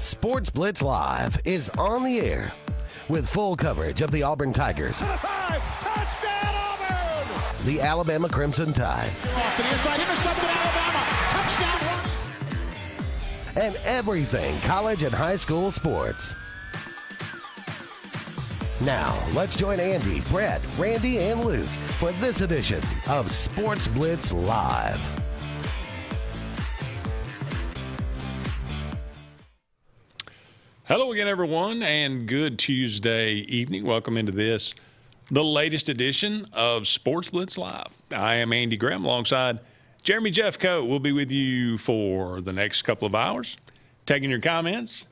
Sports Blitz Live is on the air with full coverage of the Auburn Tigers, Touchdown Auburn! the Alabama Crimson Tide, Off to the inside, intercepted Alabama. Touchdown run. and everything college and high school sports. Now, let's join Andy, Brett, Randy, and Luke for this edition of Sports Blitz Live. Hello again, everyone, and good Tuesday evening. Welcome into this, the latest edition of Sports Blitz Live. I am Andy Graham alongside Jeremy Jeffcoat. We'll be with you for the next couple of hours, taking your comments.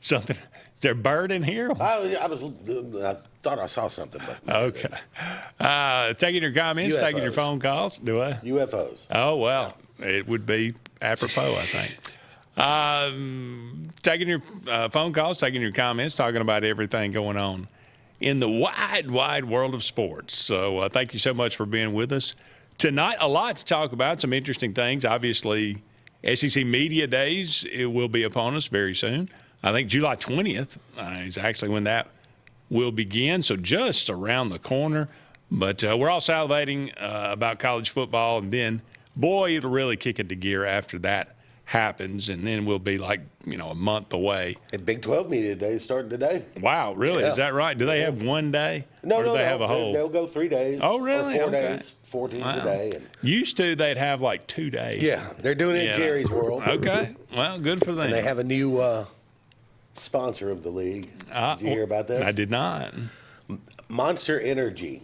Something. Is there a bird in here? I thought I saw something, but okay. Taking your comments, UFOs. taking your phone calls. Do I? UFOs. Oh, well, it would be apropos, I think. Taking your phone calls, taking your comments, talking about everything going on in the wide, wide world of sports. So thank you so much for being with us tonight. A lot to talk about, some interesting things. Obviously, SEC Media Days, it will be upon us very soon. I think July 20th is actually when that will begin, so just around the corner. But we're all salivating about college football, and then, boy, it'll really kick into gear after that happens, and then we'll be like, a month away. And Big 12 Media Day is starting today. Wow, really? Yeah. Is that right? Do they have one day? No, or do they have a whole? They'll go 3 days. Oh, really? Or 4 Okay. days, 4 teams Wow. a day. And Used to, they'd have like 2 days. yeah, they're doing it in Jerry's World. Okay. Well, good for them. And they have a new sponsor of the league. Did you hear about this? I did not. Monster Energy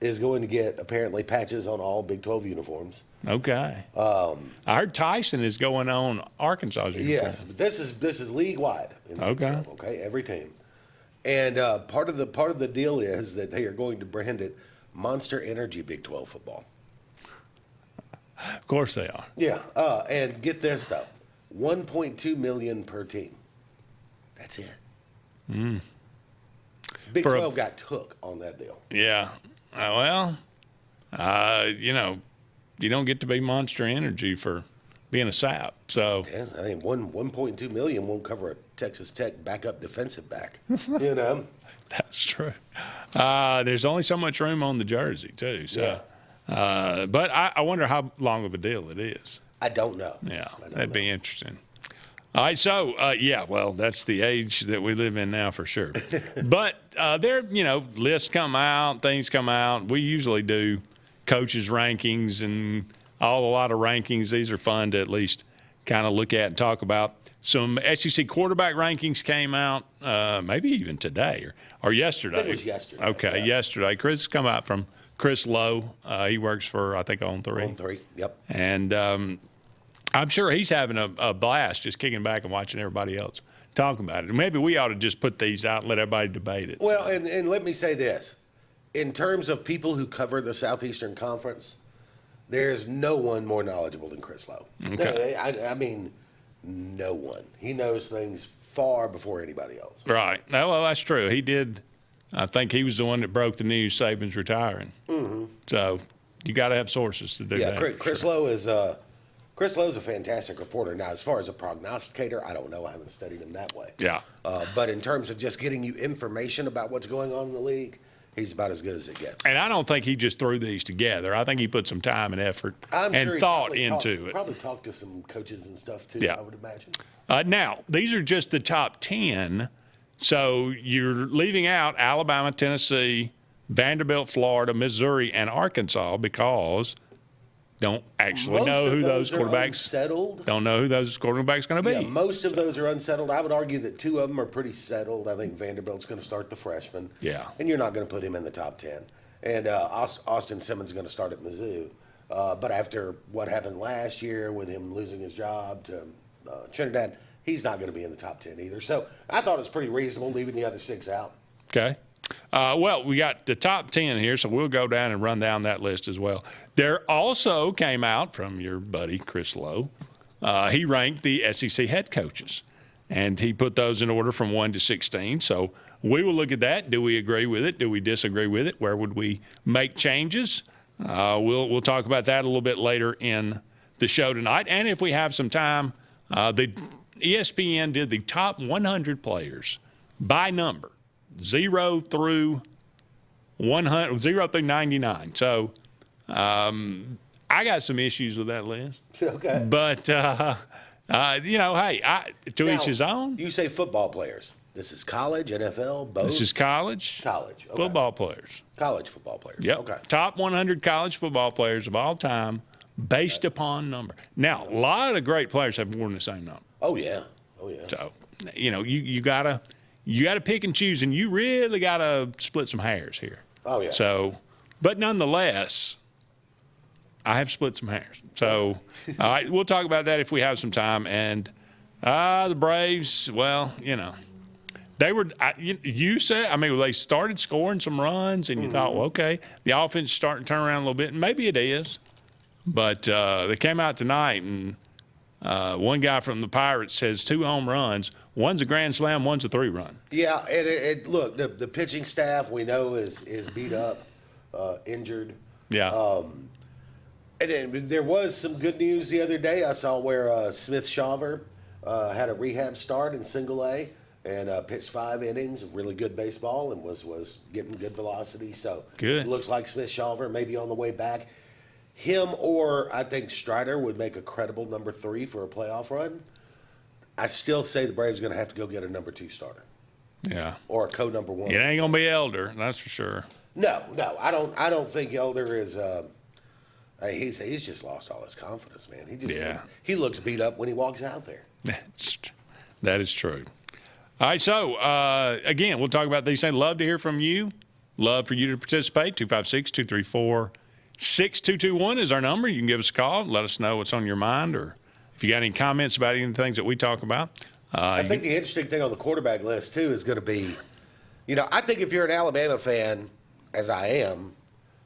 is going to get apparently patches on all Big 12 uniforms. Okay. I heard Tyson is going on Arkansas. Yes, but this is league wide. In the Big Okay. 12, okay, every team. And part of the deal is that they are going to brand it Monster Energy Big 12 football. Of course they are. Yeah, and get this though, $1.2 million per team. That's it. Big For 12 got took on that deal. Yeah. You don't get to be Monster Energy for being a sap. So Yeah, I mean, 1.2 million won't cover a Texas Tech backup defensive back. that's true. There's only so much room on the jersey, too. So. Yeah. But I wonder how long of a deal it is. I don't know. Yeah, I don't that'd know. be interesting. All right, so, that's the age that we live in now for sure. But lists come out, things come out. We usually do coaches' rankings and a lot of rankings. These are fun to at least kind of look at and talk about. Some SEC quarterback rankings came out maybe even today or yesterday. I think it was yesterday. Okay, yeah. yesterday. Chris come out from Chris Lowe. He works for, I think, On 3. On 3, yep. And I'm sure he's having a blast just kicking back and watching everybody else talking about it. Maybe we ought to just put these out and let everybody debate it. Well, and let me say this. In terms of people who cover the Southeastern Conference, there's no one more knowledgeable than Chris Lowe. Okay. I mean, no one. He knows things far before anybody else. Right. Well, that's true. He did. I think he was the one that broke the news Saban's retiring. Mm-hmm. So you got to have sources to do that. Yeah, Chris Lowe is Chris Lowe's a fantastic reporter. Now, as far as a prognosticator, I don't know. I haven't studied him that way. Yeah. But in terms of just getting you information about what's going on in the league, he's about as good as it gets. And I don't think he just threw these together. I think he put some time and effort I'm and sure he thought probably into it. Probably talked to some coaches and stuff, too, Yeah. I would imagine. Now, these are just the top 10. So you're leaving out Alabama, Tennessee, Vanderbilt, Florida, Missouri, and Arkansas because don't actually Most know of who those are quarterbacks unsettled. don't know who those quarterbacks going to be. Yeah, most of those are unsettled. I would argue that 2 of them are pretty settled. I think Vanderbilt's going to start the freshman. Yeah. And you're not going to put him in the top 10. And Austin Simmons is going to start at Mizzou. But after what happened last year with him losing his job to Trinidad, he's not going to be in the top 10 either. So I thought it was pretty reasonable leaving the other 6 out. Okay. Well, we got the top 10 here, so we'll go down and run down that list as well. There also came out from your buddy Chris Lowe. He ranked the SEC head coaches, and he put those in order from 1 to 16. So we will look at that. Do we agree with it? Do we disagree with it? Where would we make changes? We'll talk about that a little bit later in the show tonight. And if we have some time, the ESPN did the top 100 players by number, 0 through 99. So I got some issues with that list. Okay. But, hey, to each his own. You say football players. This is college, NFL, both? This is college. College. Okay. Football players. College football players. Yep. Okay. Top 100 college football players of all time based upon number. Now, a lot of great players have worn the same number. Oh, yeah. Oh, yeah. So, you gotta pick and choose, and you really gotta split some hairs here. Oh, yeah. So, but nonetheless, I have split some hairs. So, all right, we'll talk about that if we have some time. And the Braves, well, they were. You said, they started scoring some runs, and you thought, well, okay, the offense is starting to turn around a little bit, and maybe it is. But they came out tonight, and one guy from the Pirates says 2 home runs. One's a grand slam, one's a 3-run. Yeah, and look, the pitching staff we know is beat up, injured. Yeah. And then there was some good news the other day. I saw where Smith Shawver had a rehab start in Single A and pitched 5 innings of really good baseball and was getting good velocity. So good. It looks like Smith Shawver may be on the way back. Him or I think Strider would make a credible number 3 for a playoff run. I still say the Braves are going to have to go get a number 2 starter. Yeah. Or a co-number 1. It ain't going to be Elder, that's for sure. No, I don't think Elder is. He's just lost all his confidence, man. He looks beat up when he walks out there. That is true. All right, so again, we'll talk about these things. Love to hear from you. Love for you to participate. 256-234-6221 is our number. You can give us a call and let us know what's on your mind, or if you got any comments about any of the things that we talk about. I think the interesting thing on the quarterback list too is going to be, I think if you're an Alabama fan, as I am,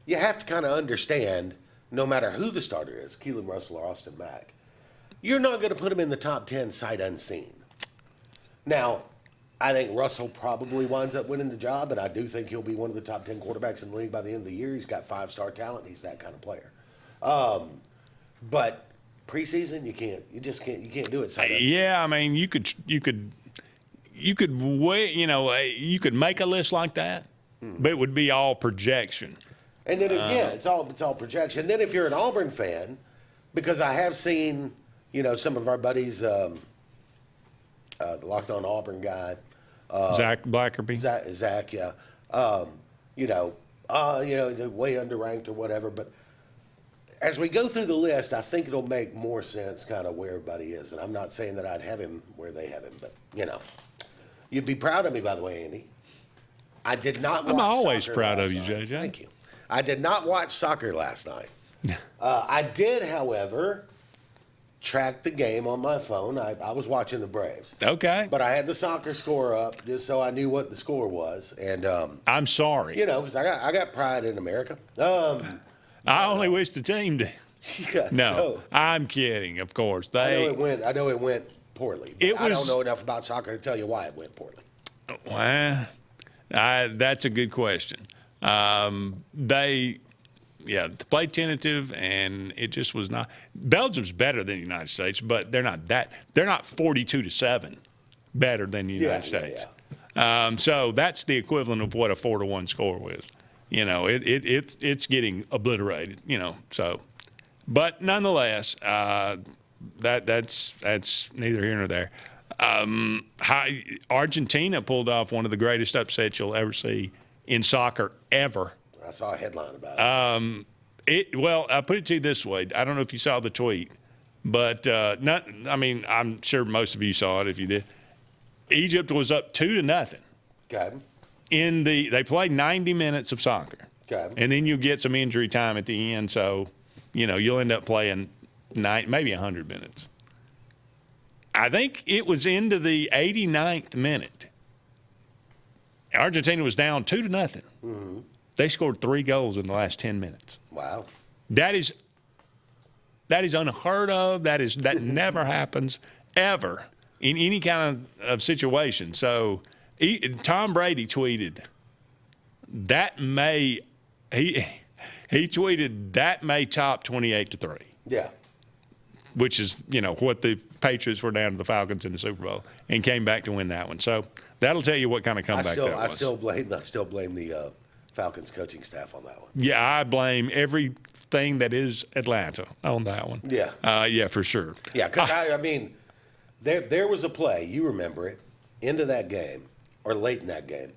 you have to kind of understand. No matter who the starter is, Keelan Russell or Austin Mack, you're not going to put him in the top 10 sight unseen. Now, I think Russell probably winds up winning the job, and I do think he'll be one of the top 10 quarterbacks in the league by the end of the year. He's got 5-star talent. He's that kind of player. But preseason, you can't do it sight unseen. Yeah, you could wait. You could make a list like that, but it would be all projection. And then again, it's all projection. Then if you're an Auburn fan, because I have seen, some of our buddies, the Locked On Auburn guy, Zach Blackerby. Zach, yeah. He's way underranked or whatever. But as we go through the list, I think it'll make more sense kind of where everybody is. And I'm not saying that I'd have him where they have him, but you'd be proud of me, by the way, Andy. I did not watch I'm always soccer proud of last you, night. JJ. Thank you. I did not watch soccer last night. I did, however, track the game on my phone. I was watching the Braves. Okay. But I had the soccer score up just so I knew what the score was. And I'm sorry. because I got pride in America. I only wish the team did. Yeah, No, I'm kidding, of course. I know it went poorly. But I don't know enough about soccer to tell you why it went poorly. Well, that's a good question. They played tentative, and it just was not. Belgium's better than the United States, but they're not 42-7 better than the United States. Yeah. So that's the equivalent of what a 4-1 score was. It's getting obliterated. So, but nonetheless, that's neither here nor there. Argentina pulled off one of the greatest upsets you'll ever see in soccer ever. I saw a headline about it. Well, I put it to you this way. I don't know if you saw the tweet, but I'm sure most of you saw it if you did. Egypt was up 2-0. Okay. They played 90 minutes of soccer. Okay. And then you get some injury time at the end, so you'll end up playing maybe 100 minutes. I think it was into the 89th minute. Argentina was down 2-0. Mm-hmm. They scored 3 goals in the last 10 minutes. Wow. That is unheard of. That never happens ever in any kind of situation. So Tom Brady tweeted he tweeted that may top 28-3. Yeah. which is, what the Patriots were down to the Falcons in the Super Bowl and came back to win that one. So that'll tell you what kind of comeback that was. I still blame the Falcons coaching staff on that one. Yeah, I blame everything that is Atlanta on that one. Yeah. Yeah, for sure. Yeah, because, I mean, there was a play, you remember it, into that game, or late in that game,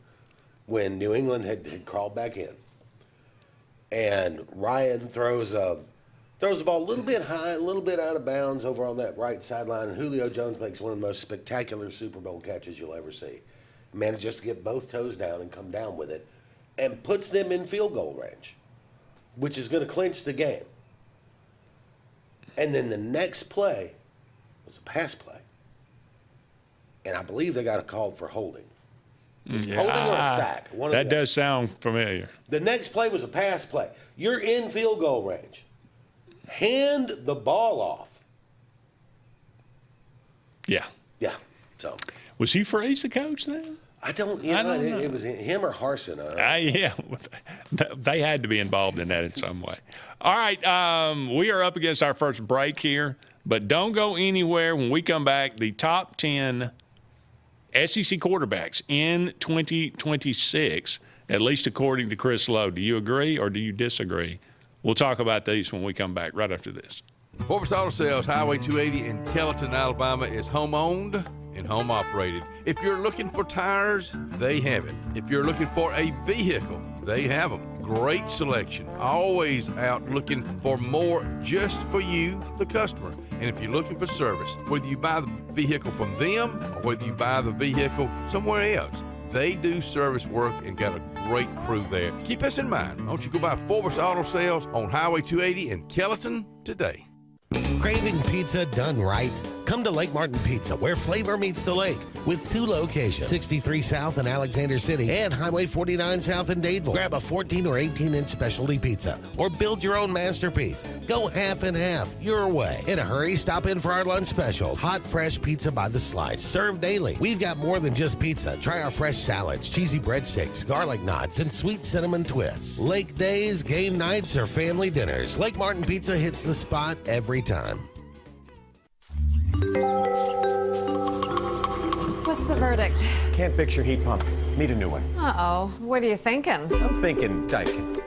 when New England had crawled back in. And Ryan throws the ball a little bit high, a little bit out of bounds over on that right sideline, and Julio Jones makes one of the most spectacular Super Bowl catches you'll ever see. Manages to get both toes down and come down with it, and puts them in field goal range, which is going to clinch the game. And then the next play was a pass play. And I believe they got a call for holding. Holding or a sack. That does sound familiar. The next play was a pass play. You're in field goal range. Hand the ball off. Yeah. Yeah. So was Hugh Freeze the coach then? I don't know. It was him or Harsin. Yeah. They had to be involved in that in some way. All right. We are up against our first break here, but don't go anywhere. When we come back, the top 10 SEC quarterbacks in 2026, at least according to Chris Lowe. Do you agree or do you disagree? We'll talk about these when we come back right after this. Sportz Auto Sales, Highway 280 in Kellyton, Alabama, is home-owned and home-operated. If you're looking for tires, they have it. If you're looking for a vehicle, they have them. Great selection. Always out looking for more just for you, the customer. And if you're looking for service, whether you buy the vehicle from them or whether you buy the vehicle somewhere else, they do service work and got a great crew there. Keep us in mind. Don't you go by Sportz Auto Sales on Highway 280 in Kellyton today. Craving pizza done right? Come to Lake Martin Pizza, where flavor meets the lake, with 2 locations, 63 South in Alexander City and Highway 49 South in Dadeville. Grab a 14 or 18-inch specialty pizza or build your own masterpiece. Go half and half your way. In a hurry, stop in for our lunch specials. Hot, fresh pizza by the slice, served daily. We've got more than just pizza. Try our fresh salads, cheesy breadsticks, garlic knots, and sweet cinnamon twists. Lake days, game nights, or family dinners. Lake Martin Pizza hits the spot every time. What's the verdict? Can't fix your heat pump. Need a new one. Uh-oh. What are you thinking? I'm thinking Daikin.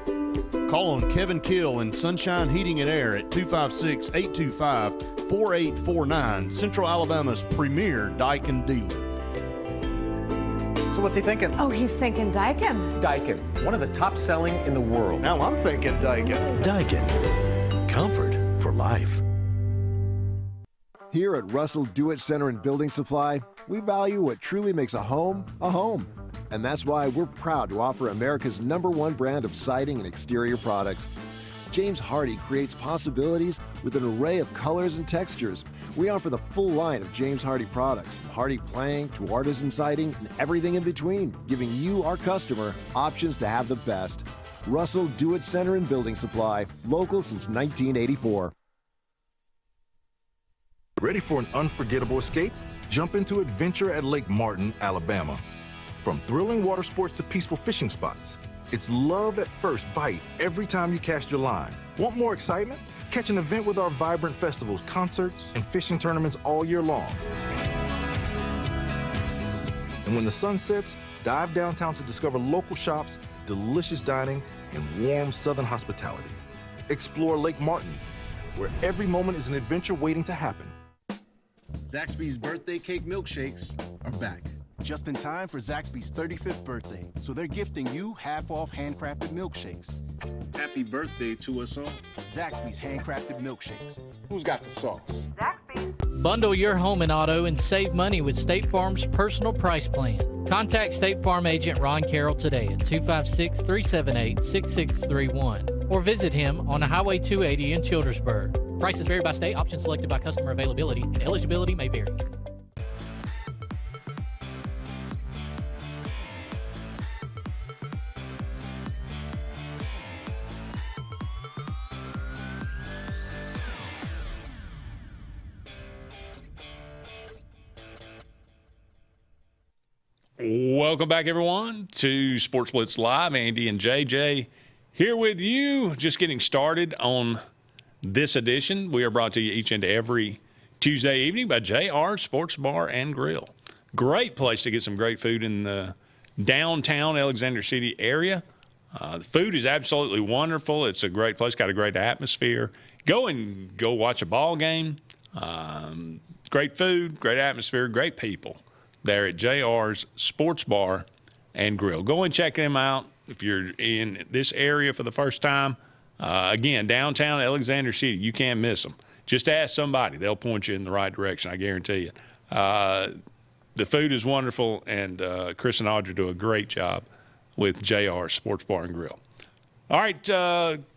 Call on Kevin Kill and Sunshine Heating and Air at 256-825-4849, Central Alabama's premier Daikin dealer. So what's he thinking? Oh, he's thinking Daikin. Daikin, one of the top selling in the world. Now I'm thinking Daikin. Daikin. Comfort for life. Here at Russell Do-It Center and Building Supply, we value what truly makes a home. And that's why we're proud to offer America's #1 brand of siding and exterior products. James Hardie creates possibilities with an array of colors and textures. We offer the full line of James Hardie products, from Hardie plank to artisan siding and everything in between, giving you, our customer, options to have the best. Russell Do-It Center and Building Supply, local since 1984. Ready for an unforgettable escape? Jump into adventure at Lake Martin, Alabama. From thrilling water sports to peaceful fishing spots, it's love at first bite every time you cast your line. Want more excitement? Catch an event with our vibrant festivals, concerts, and fishing tournaments all year long. And when the sun sets, dive downtown to discover local shops, delicious dining, and warm southern hospitality. Explore Lake Martin, where every moment is an adventure waiting to happen. Zaxby's birthday cake milkshakes are back. Just in time for Zaxby's 35th birthday, so they're gifting you half-off handcrafted milkshakes. Happy birthday to us all. Zaxby's handcrafted milkshakes. Who's got the sauce? Zaxby's. Bundle your home and auto and save money with State Farm's personal price plan. Contact State Farm agent Ron Carroll today at 256-378-6631 or visit him on Highway 280 in Childersburg. Prices vary by state. Options selected by customer availability, and eligibility may vary. Welcome back, everyone, to Sports Blitz Live. Andy and JJ here with you, just getting started on This edition, we are brought to you each and every Tuesday evening by JR Sports Bar and Grill. Great place to get some great food in the downtown Alexander City area. The food is absolutely wonderful. It's a great place, got a great atmosphere. Go watch a ball game. Great food, great atmosphere, great people there at JR's Sports Bar and Grill. Go and check them out if you're in this area for the first time. Again, downtown Alexander City, you can't miss them. Just ask somebody. They'll point you in the right direction, I guarantee you. The food is wonderful, and Chris and Audrey do a great job with JR Sports Bar and Grill. All right,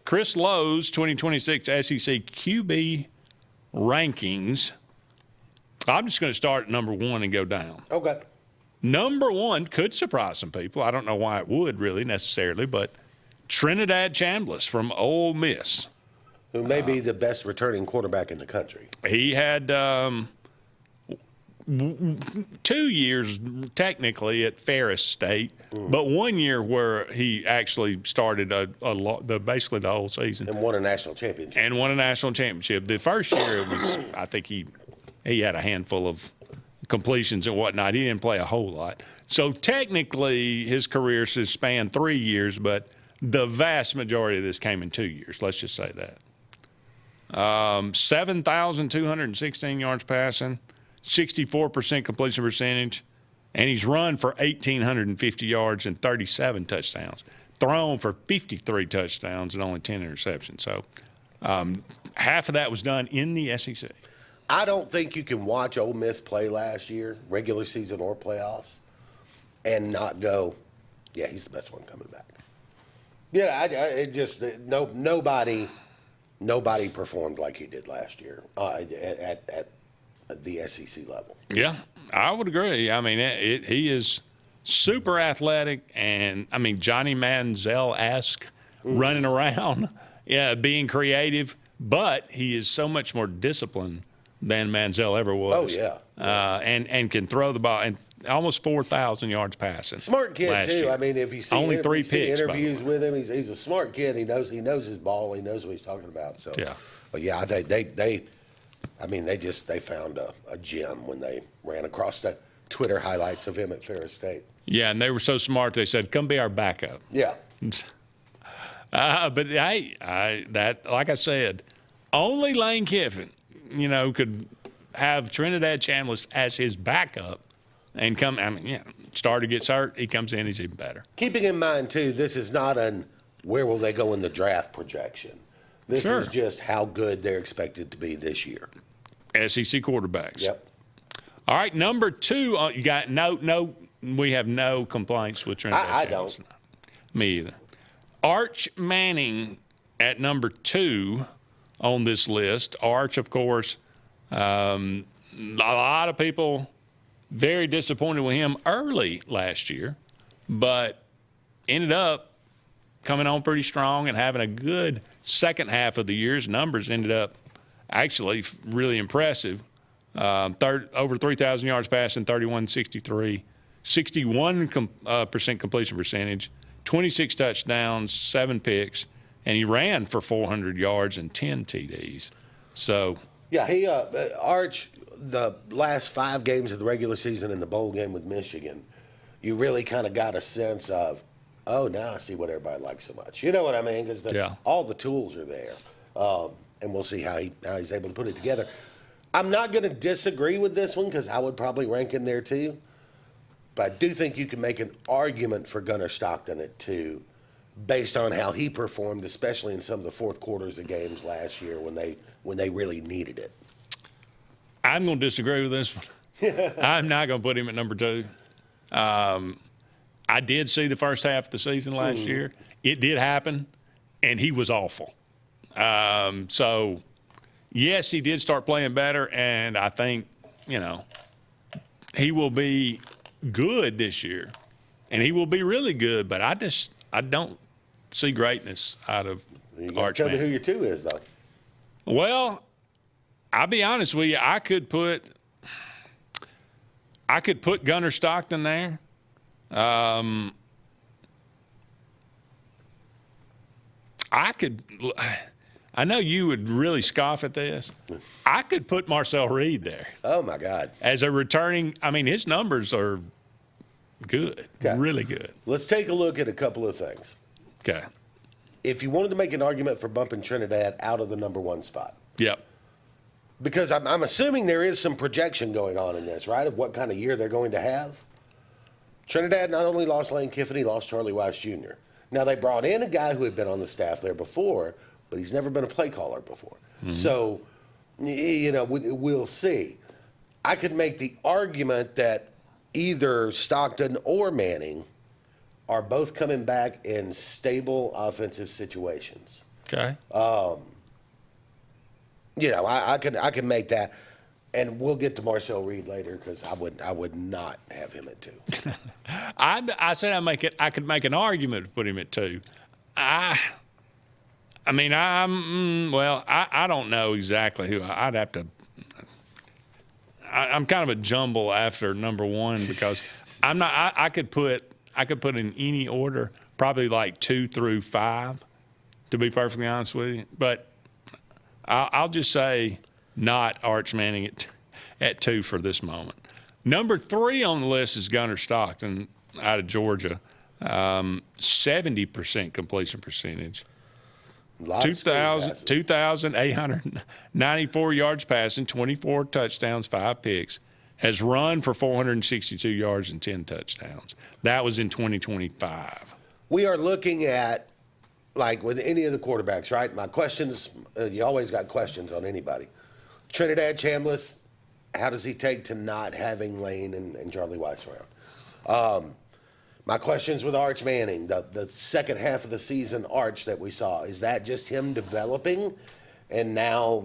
Chris Lowe's 2026 SEC QB rankings. I'm just going to start at number 1 and go down. Okay. Number 1 could surprise some people. I don't know why it would really necessarily, but Trinidad Chambliss from Ole Miss. Who may be the best returning quarterback in the country. He had 2 years technically at Ferris State, but 1 year where he actually started basically the whole season. And won a national championship. The first year it was, I think he had a handful of completions and whatnot. He didn't play a whole lot. So technically his career has spanned 3 years, but the vast majority of this came in 2 years. Let's just say that. 7,216 yards passing, 64% completion percentage, and he's run for 1,850 yards and 37 touchdowns, thrown for 53 touchdowns and only 10 interceptions. So half of that was done in the SEC. I don't think you can watch Ole Miss play last year, regular season or playoffs, and not go, yeah, he's the best one coming back. Yeah, nobody performed like he did last year at the SEC level. Yeah, I would agree. I mean, he is super athletic and, I mean, Johnny Manziel-esque running around, being creative, but he is so much more disciplined than Manziel ever was. Oh, yeah. And can throw the ball. And almost 4,000 yards passing. Smart kid too. Year. I mean, if you see only 3 picks, interviews with him, he's a smart kid. He knows his ball. He knows what he's talking about. So yeah. But yeah, they found a gem when they ran across the Twitter highlights of him at Ferris State. Yeah, and they were so smart. They said, "Come be our backup." Yeah. But hey, like I said, only Lane Kiffin, could have Trinidad Chambliss as his backup. And starter gets hurt, he comes in, he's even better. Keeping in mind, too, this is not where will they go in the draft projection. This is just how good they're expected to be this year. SEC quarterbacks. Yep. All right, number 2, you got we have no complaints with Trinidad Chambliss. I don't. Me either. Arch Manning at number 2 on this list. Arch, of course, a lot of people very disappointed with him early last year, but ended up coming on pretty strong and having a good second half of the year. His numbers ended up actually really impressive. Over 3,000 yards passing, 31-63, 61% completion percentage, 26 touchdowns, 7 picks, and he ran for 400 yards and 10 TDs. So yeah, he Arch. The last 5 games of the regular season and the bowl game with Michigan, you really kind of got a sense of, oh, now I see what everybody likes so much. You know what I mean? Because all the tools are there, and we'll see how he's able to put it together. I'm not going to disagree with this one because I would probably rank him there too, but I do think you can make an argument for Gunnar Stockton at 2 based on how he performed, especially in some of the fourth quarters of games last year when they really needed it. I'm going to disagree with this one. I'm not going to put him at number 2. I did see the first half of the season last year. It did happen, and he was awful. So, yes, he did start playing better, and I think, he will be good this year, and he will be really good, but I don't see greatness out of Arch. Tell me who your 2 is, though. Well, I'll be honest with you. I could put Gunnar Stockton there. I know you would really scoff at this. I could put Marcel Reed there. Oh, my God. As a returning, I mean, his numbers are good, really good. Let's take a look at a couple of things. Okay. If you wanted to make an argument for bumping Trinidad out of the number 1 spot. Yep. Because I'm assuming there is some projection going on in this, right, of what kind of year they're going to have. Trinidad not only lost Lane Kiffin, he lost Charlie Weiss Jr. Now, they brought in a guy who had been on the staff there before, but he's never been a play caller before. Mm-hmm. So, we'll see. I could make the argument that either Stockton or Manning are both coming back in stable offensive situations. Okay. I can make that, and we'll get to Marcel Reed later because I would not have him at 2. I said I could make an argument to put him at 2. I don't know exactly who I'd have to. I'm kind of a jumble after number 1 because I'm not. I could put in any order, probably like 2 through 5, to be perfectly honest with you. But I'll just say not Arch Manning at 2 for this moment. Number 3 on the list is Gunnar Stockton out of Georgia, 70% completion percentage. 2,894 yards passing, 24 touchdowns, 5 picks. Has run for 462 yards and 10 touchdowns. That was in 2025. We are looking at, like with any of the quarterbacks, right? My questions, you always got questions on anybody. Trinidad Chambliss, how does he take to not having Lane and Charlie Weiss around? My questions with Arch Manning, the second half of the season Arch that we saw, is that just him developing? And now,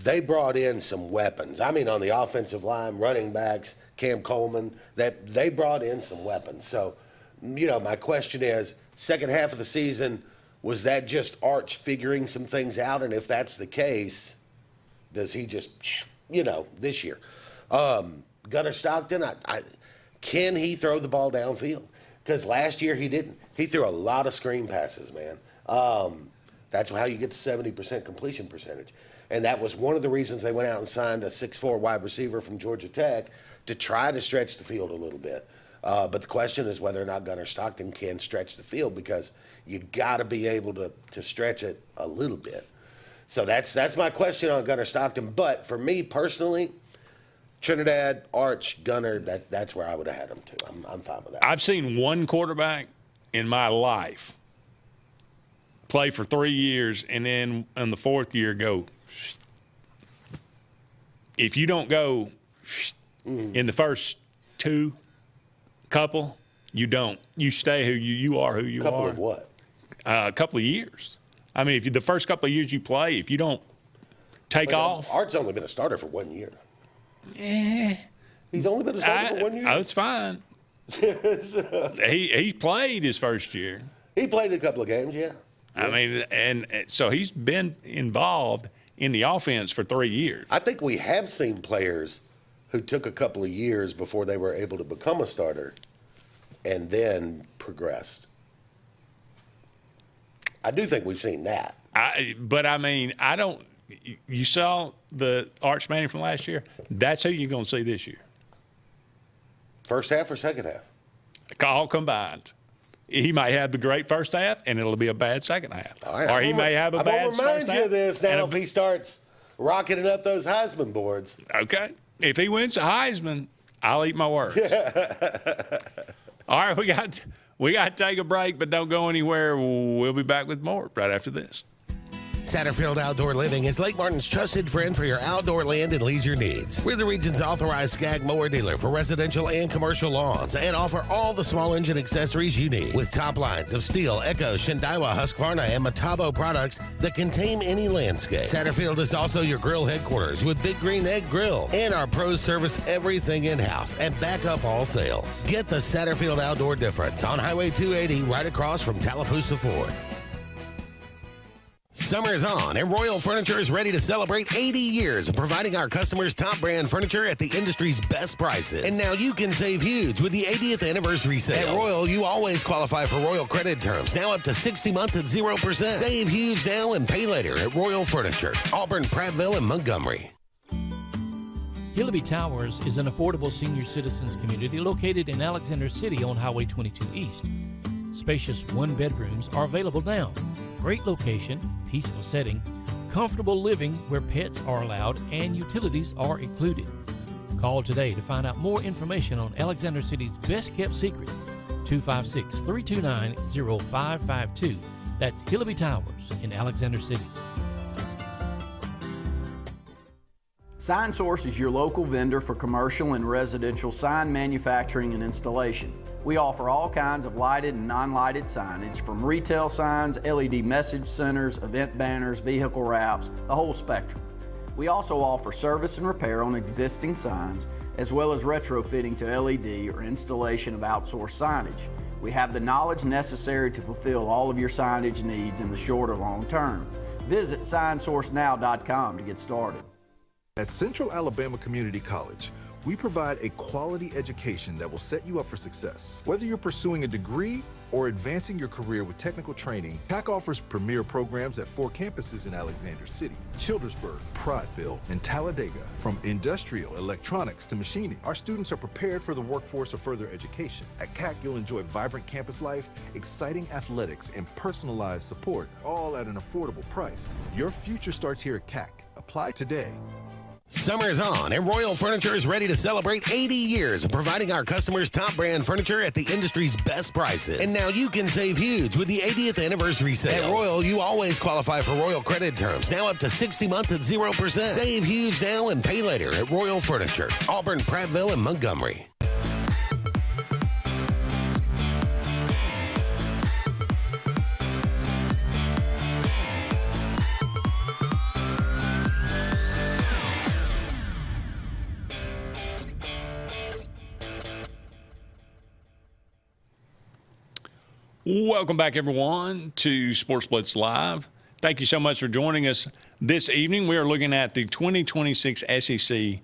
they brought in some weapons. On the offensive line, running backs, Cam Coleman, they brought in some weapons. So, my question is, second half of the season, was that just Arch figuring some things out? And if that's the case, does he just, this year? Gunnar Stockton, can he throw the ball downfield? Because last year he didn't. He threw a lot of screen passes, man. That's how you get to 70% completion percentage. And that was one of the reasons they went out and signed a 6'4" wide receiver from Georgia Tech to try to stretch the field a little bit. But the question is whether or not Gunnar Stockton can stretch the field, because you got to be able to stretch it a little bit. So that's my question on Gunnar Stockton. But for me personally, Trinidad, Arch, Gunnar, that's where I would have had him too. I'm fine with that. I've seen one quarterback in my life play for 3 years and then in the 4th year go. If you don't go in the first 2 couple, you don't. You stay who you are who you are. Couple of what? A couple of years. If the first couple of years you play, if you don't take off. Art's only been a starter for 1 year. He's only been a starter for 1 year. That's fine. He played his first year. He played a couple of games, yeah. And so he's been involved in the offense for 3 years. I think we have seen players who took a couple of years before they were able to become a starter and then progressed. I do think we've seen that. I don't. You saw the Arch Manning from last year. That's who you're going to see this year. First half or second half? All combined. He might have the great first half, and it'll be a bad second half. Right, or he may have a bad first half. I'm going to remind you of this now if he starts rocketing up those Heisman boards. Okay. If he wins the Heisman, I'll eat my words. All right, we got to take a break, but don't go anywhere. We'll be back with more right after this. Satterfield Outdoor Living is Lake Martin's trusted friend for your outdoor land and leisure needs. We're the region's authorized Skag mower dealer for residential and commercial lawns and offer all the small engine accessories you need with top lines of Steel, Echo, Shindawa, Husqvarna, and Metabo products that can tame any landscape. Satterfield is also your grill headquarters with Big Green Egg Grill, and our pros service everything in-house and back up all sales. Get the Satterfield Outdoor difference on Highway 280 right across from Tallapoosa Ford. Summer's on, and Royal Furniture is ready to celebrate 80 years of providing our customers top brand furniture at the industry's best prices. And now you can save huge with the 80th anniversary sale. At Royal, you always qualify for Royal credit terms, now up to 60 months at 0%. Save huge now and pay later at Royal Furniture, Auburn, Prattville, and Montgomery. Hillaby Towers is an affordable senior citizens community located in Alexander City on Highway 22 East. Spacious one-bedrooms are available now. Great location, peaceful setting, comfortable living where pets are allowed and utilities are included. Call today to find out more information on Alexander City's best-kept secret, 256-329-0552. That's Hillaby Towers in Alexander City. Sign Source is your local vendor for commercial and residential sign manufacturing and installation. We offer all kinds of lighted and non-lighted signage, from retail signs, LED message centers, event banners, vehicle wraps, the whole spectrum. We also offer service and repair on existing signs, as well as retrofitting to LED or installation of outsourced signage. We have the knowledge necessary to fulfill all of your signage needs in the short or long term. Visit signsourcenow.com to get started. At Central Alabama Community College, we provide a quality education that will set you up for success. Whether you're pursuing a degree or advancing your career with technical training, TAC offers premier programs at 4 campuses in Alexander City, Childersburg, Prattville, and Talladega. From industrial, electronics to machining, our students are prepared for the workforce or further education. At CAC, you'll enjoy vibrant campus life, exciting athletics, and personalized support, all at an affordable price. Your future starts here at CAC. Apply today. Summer's on, and Royal Furniture is ready to celebrate 80 years of providing our customers top brand furniture at the industry's best prices. And now you can save huge with the 80th anniversary sale. At Royal, you always qualify for Royal credit terms, now up to 60 months at 0%. Save huge now and pay later at Royal Furniture, Auburn, Prattville, and Montgomery. Welcome back, everyone, to Sports Blitz Live. Thank you so much for joining us this evening. We are looking at the 2026 SEC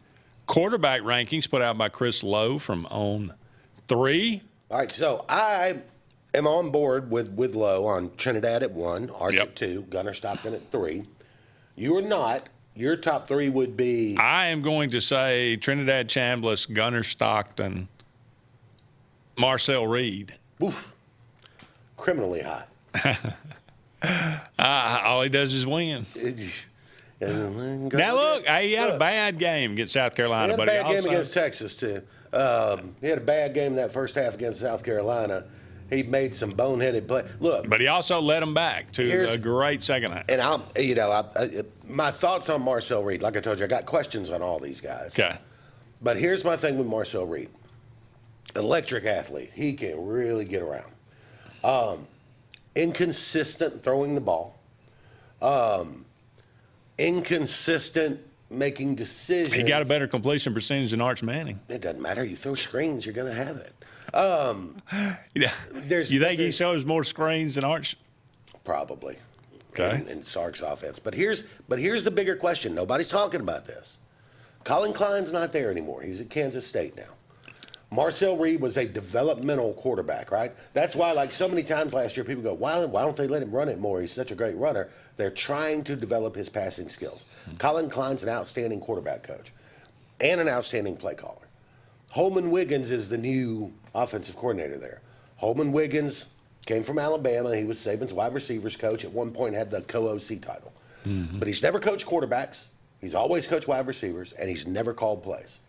quarterback rankings put out by Chris Lowe from On3. All right, so I am on board with Lowe on Trinidad at 1, Arch at 2, Gunnar Stockton at 3. You are not. Your top 3 would be? I am going to say Trinidad Chambliss, Gunnar Stockton, Marcel Reed. Oof. Criminally high. All he does is win. Now, look, he had a bad game against South Carolina. He had a bad game against Texas, too. He had a bad game that first half against South Carolina. He made some boneheaded play. Look, but he also led them back to a great second half. And my thoughts on Marcel Reed, like I told you, I got questions on all these guys. Okay. But here's my thing with Marcel Reed. Electric athlete. He can really get around. Inconsistent throwing the ball, inconsistent making decisions. He got a better completion percentage than Arch Manning. It doesn't matter. You throw screens, you're going to have it. You think he shows more screens than Arch? Probably. Okay. In Sark's offense. But here's the bigger question. Nobody's talking about this. Colin Klein's not there anymore. He's at Kansas State now. Marcel Reed was a developmental quarterback, right? That's why, like so many times last year, people go, why don't they let him run it more? He's such a great runner. They're trying to develop his passing skills. Colin Klein's an outstanding quarterback coach and an outstanding play caller. Holman Wiggins is the new offensive coordinator there. Holman Wiggins came from Alabama. He was Saban's wide receivers coach. At one point had the co-OC title. Mm-hmm. But he's never coached quarterbacks. He's always coached wide receivers, and he's never called plays.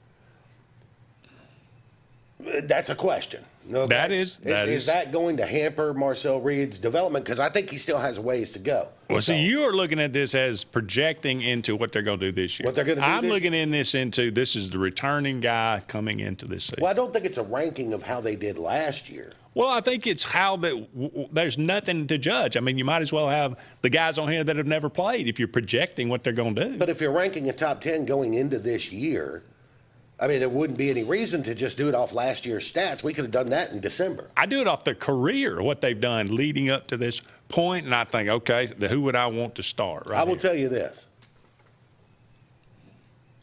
That's a question. Okay? Is that going to hamper Marcel Reed's development? Because I think he still has ways to go. Well, so you are looking at this as projecting into what they're going to do this year. What they're going to do. I'm looking in this into this is the returning guy coming into this season. Well, I don't think it's a ranking of how they did last year. Well, I think it's how there's nothing to judge. I mean, you might as well have the guys on here that have never played if you're projecting what they're going to do. But if you're ranking a top 10 going into this year, I mean, there wouldn't be any reason to just do it off last year's stats. We could have done that in December. I do it off their career, what they've done leading up to this point, and I think, okay, who would I want to start? Right I will here? tell you this.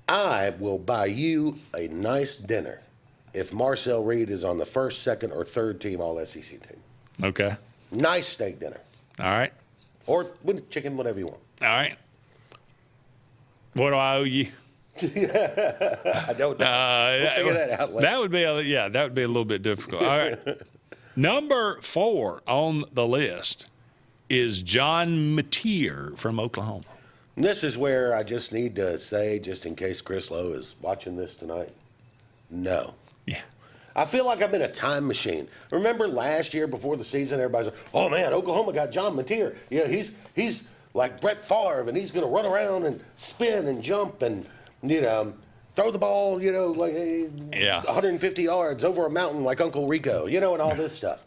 I will buy you a nice dinner if Marcel Reed is on the first, second, or third team All-SEC team. Okay. Nice steak dinner. All right. Or with chicken, whatever you want. All right. What do I owe you? I don't know. We'll figure that out later. That would be a little bit difficult. All right. Number 4 on the list is John Mateer from Oklahoma. And this is where I just need to say, just in case Chris Lowe is watching this tonight, no. Yeah. I feel like I'm in a time machine. Remember last year before the season, everybody's like, oh, man, Oklahoma got John Mateer. Yeah, he's like Brett Favre, and he's going to run around and spin and jump and, throw the ball, like 150 yards over a mountain like Uncle Rico, and all this stuff.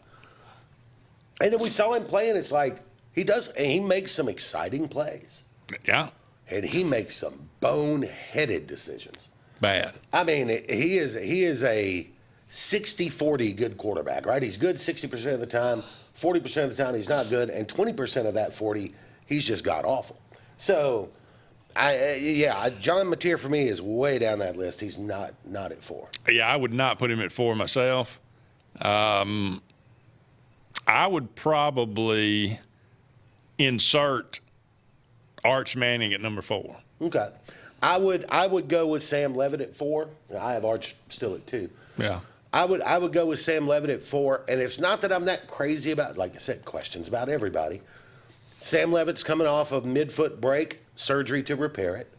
And then we saw him play, and it's like he makes some exciting plays. Yeah. And he makes some boneheaded decisions. Bad. I mean, he is a 60-40 good quarterback, right? He's good 60% of the time, 40% of the time he's not good, and 20% of that 40, he's just god-awful. So, John Mateer for me is way down that list. He's not at 4. Yeah, I would not put him at 4 myself. I would probably insert Arch Manning at number 4. Okay. I would go with Sam Levitt at 4. I have Arch still at 2. Yeah. I would go with Sam Levitt at 4, and it's not that I'm that crazy about, like I said, questions about everybody. Sam Levitt's coming off of midfoot break, surgery to repair it.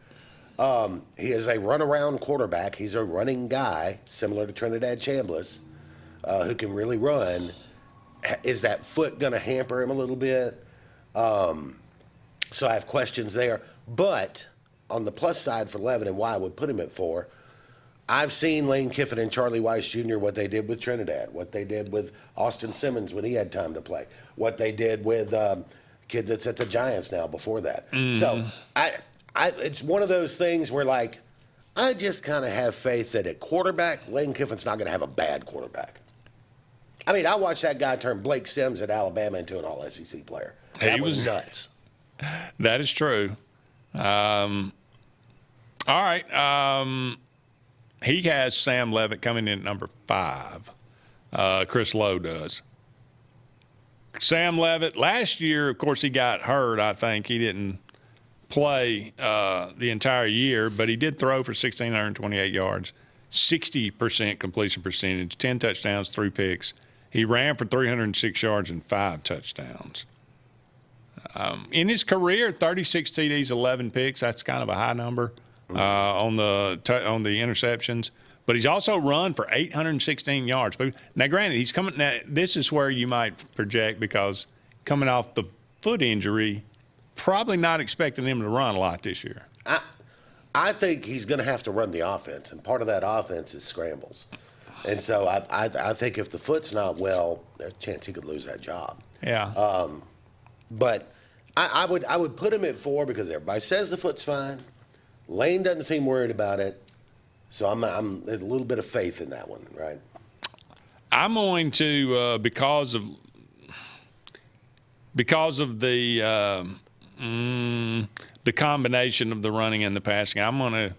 He is a runaround quarterback. He's a running guy, similar to Trinidad Chambliss, who can really run. Is that foot going to hamper him a little bit? So I have questions there. But on the plus side for Levitt and why I would put him at 4, I've seen Lane Kiffin and Charlie Weiss Jr., what they did with Trinidad, what they did with Austin Simmons when he had time to play, what they did with kid that's at the Giants now before that. Mm-hmm. So it's one of those things where, like, I just kind of have faith that at quarterback, Lane Kiffin's not going to have a bad quarterback. I mean, I watched that guy turn Blake Sims at Alabama into an All-SEC player. That was nuts. That is true. All right. He has Sam Levitt coming in at number 5. Chris Lowe does. Sam Levitt, last year, of course, he got hurt, I think. He didn't play the entire year, but he did throw for 1,628 yards, 60% completion percentage, 10 touchdowns, 3 picks. He ran for 306 yards and 5 touchdowns. In his career, 36 TDs, 11 picks. That's kind of a high number on the interceptions. But he's also run for 816 yards. But now, granted, he's coming. Now, this is where you might project because coming off the foot injury, probably not expecting him to run a lot this year. I think he's going to have to run the offense, and part of that offense is scrambles. And so I think if the foot's not well, there's a chance he could lose that job. Yeah. But I would put him at 4 because everybody says the foot's fine. Lane doesn't seem worried about it. So I'm a little bit of faith in that one, right? I'm going to because of the combination of the running and the passing. I'm going to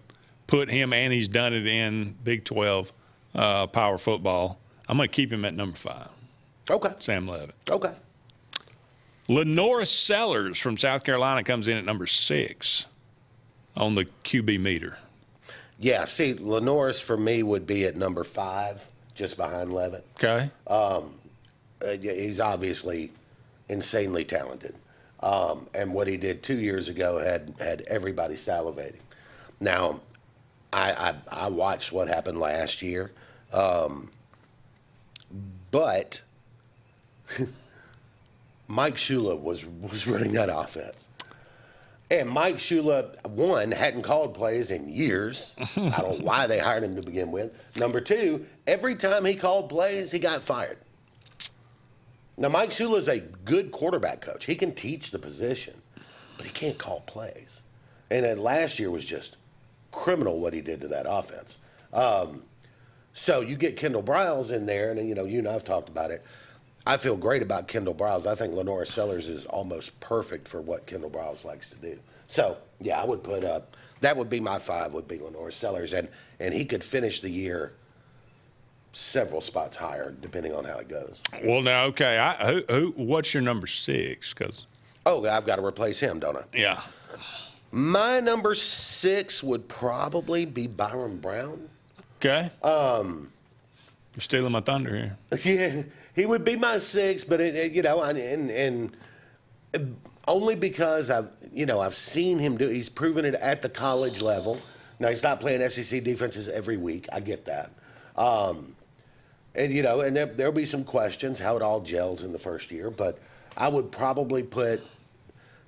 put him, and he's done it in Big 12 power football. I'm going to keep him at number 5. Okay. Sam Levitt. Okay. Lenora Sellers from South Carolina comes in at number 6 on the QB meter. Yeah, see, Lenoris for me would be at number 5, just behind Levitt. Okay. He's obviously insanely talented. And what he did 2 years ago had everybody salivating. Now, I watched what happened last year. But Mike Shula was running that offense. And Mike Shula, 1, hadn't called plays in years. I don't know why they hired him to begin with. Number 2, every time he called plays, he got fired. Now, Mike Shula is a good quarterback coach. He can teach the position, but he can't call plays. And then last year was just criminal what he did to that offense. So you get Kendall Briles in there, and you and I've talked about it. I feel great about Kendall Briles. I think Lenora Sellers is almost perfect for what Kendall Briles likes to do. So, yeah, I would put up, that would be my 5, would be Lenora Sellers. And he could finish the year several spots higher, depending on how it goes. Well, now, okay, what's your number 6? I've got to replace him, don't I? Yeah. My number 6 would probably be Byron Brown. Okay. You're stealing my thunder here. Yeah, he would be my 6, but only because I've seen him do. He's proven it at the college level. Now he's not playing SEC defenses every week. I get that, and there'll be some questions how it all gels in the first year. But I would probably put,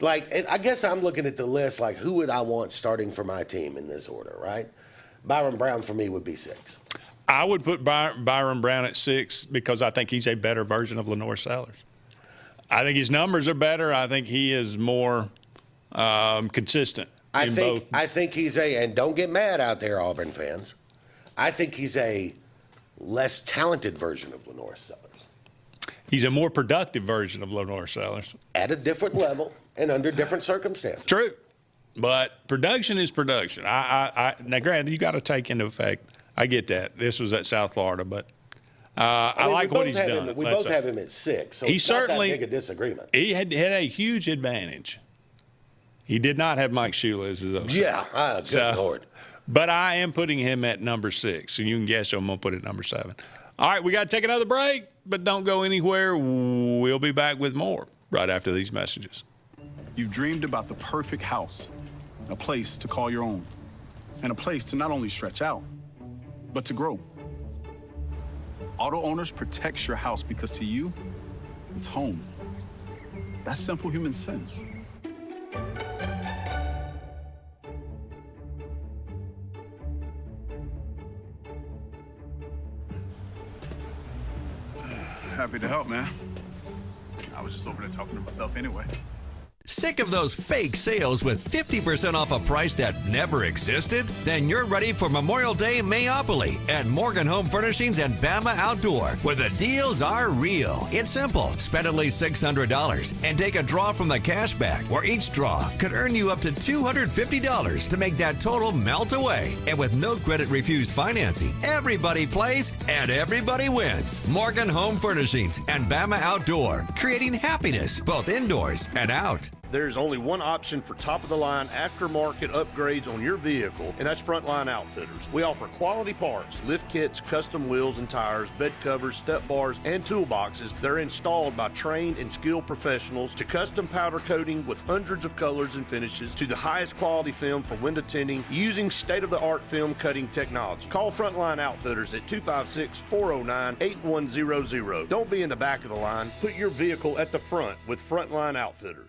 I guess I'm looking at the list like who would I want starting for my team in this order, right? Byron Brown for me would be 6. I would put Byron Brown at 6 because I think he's a better version of Lenore Sellers. I think his numbers are better. I think he is more consistent. I think he's and don't get mad out there, Auburn fans. I think he's a less talented version of Lenore Sellers. He's a more productive version of Lenore Sellers. At a different level and under different circumstances. True. But production is production. Now, granted, you got to take into effect, I get that. This was at South Florida, but I like what he's done. We both have him at 6, so it's not that big a disagreement. He had a huge advantage. He did not have Mike Shula as his own. Yeah, good Lord. But I am putting him at number 6, and you can guess I'm going to put it at number 7. All right, we got to take another break, but don't go anywhere. We'll be back with more right after these messages. You've dreamed about the perfect house, a place to call your own, and a place to not only stretch out, but to grow. Auto Owners protects your house because to you, it's home. That's simple human sense. Happy to help, man. I was just over there talking to myself anyway. Sick of those fake sales with 50% off a price that never existed? Then you're ready for Memorial Day Mayopoly at Morgan Home Furnishings and Bama Outdoor, where the deals are real. It's simple. Spend at least $600 and take a draw from the cash back, where each draw could earn you up to $250 to make that total melt away. And with no credit refused financing, everybody plays and everybody wins. Morgan Home Furnishings and Bama Outdoor, creating happiness both indoors and out. There's only one option for top-of-the-line aftermarket upgrades on your vehicle, and that's Frontline Outfitters. We offer quality parts, lift kits, custom wheels and tires, bed covers, step bars, and toolboxes that are installed by trained and skilled professionals, to custom powder coating with hundreds of colors and finishes, to the highest quality film for window tinting using state-of-the-art film cutting technology. Call Frontline Outfitters at 256-409-8100. Don't be in the back of the line. Put your vehicle at the front with Frontline Outfitters.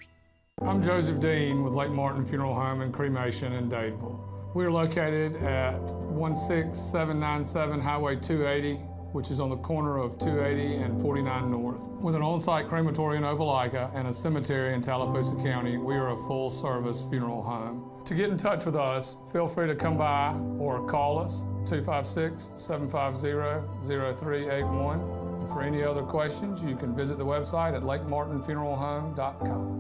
I'm Joseph Dean with Lake Martin Funeral Home and Cremation in Dadeville. We're located at 16797 Highway 280, which is on the corner of 280 and 49 North. With an on-site crematory in Opelika and a cemetery in Tallapoosa County, we are a full-service funeral home. To get in touch with us, feel free to come by or call us, 256-750-0381. And for any other questions, you can visit the website at lakemartinfuneralhome.com.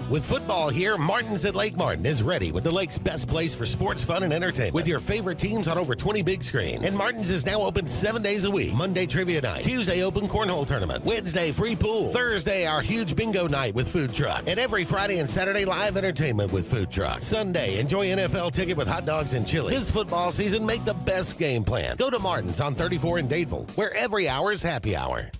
With football here, Martin's at Lake Martin is ready with the lake's best place for sports, fun, and entertainment. With your favorite teams on over 20 big screens. And Martin's is now open 7 days a week. Monday, trivia night. Tuesday, open cornhole tournaments. Wednesday, free pool. Thursday, our huge bingo night with food trucks. And every Friday and Saturday, live entertainment with food trucks. Sunday, enjoy NFL ticket with hot dogs and chili. This football season, make the best game plan. Go to Martin's on 34 in Dadeville, where every hour is happy hour.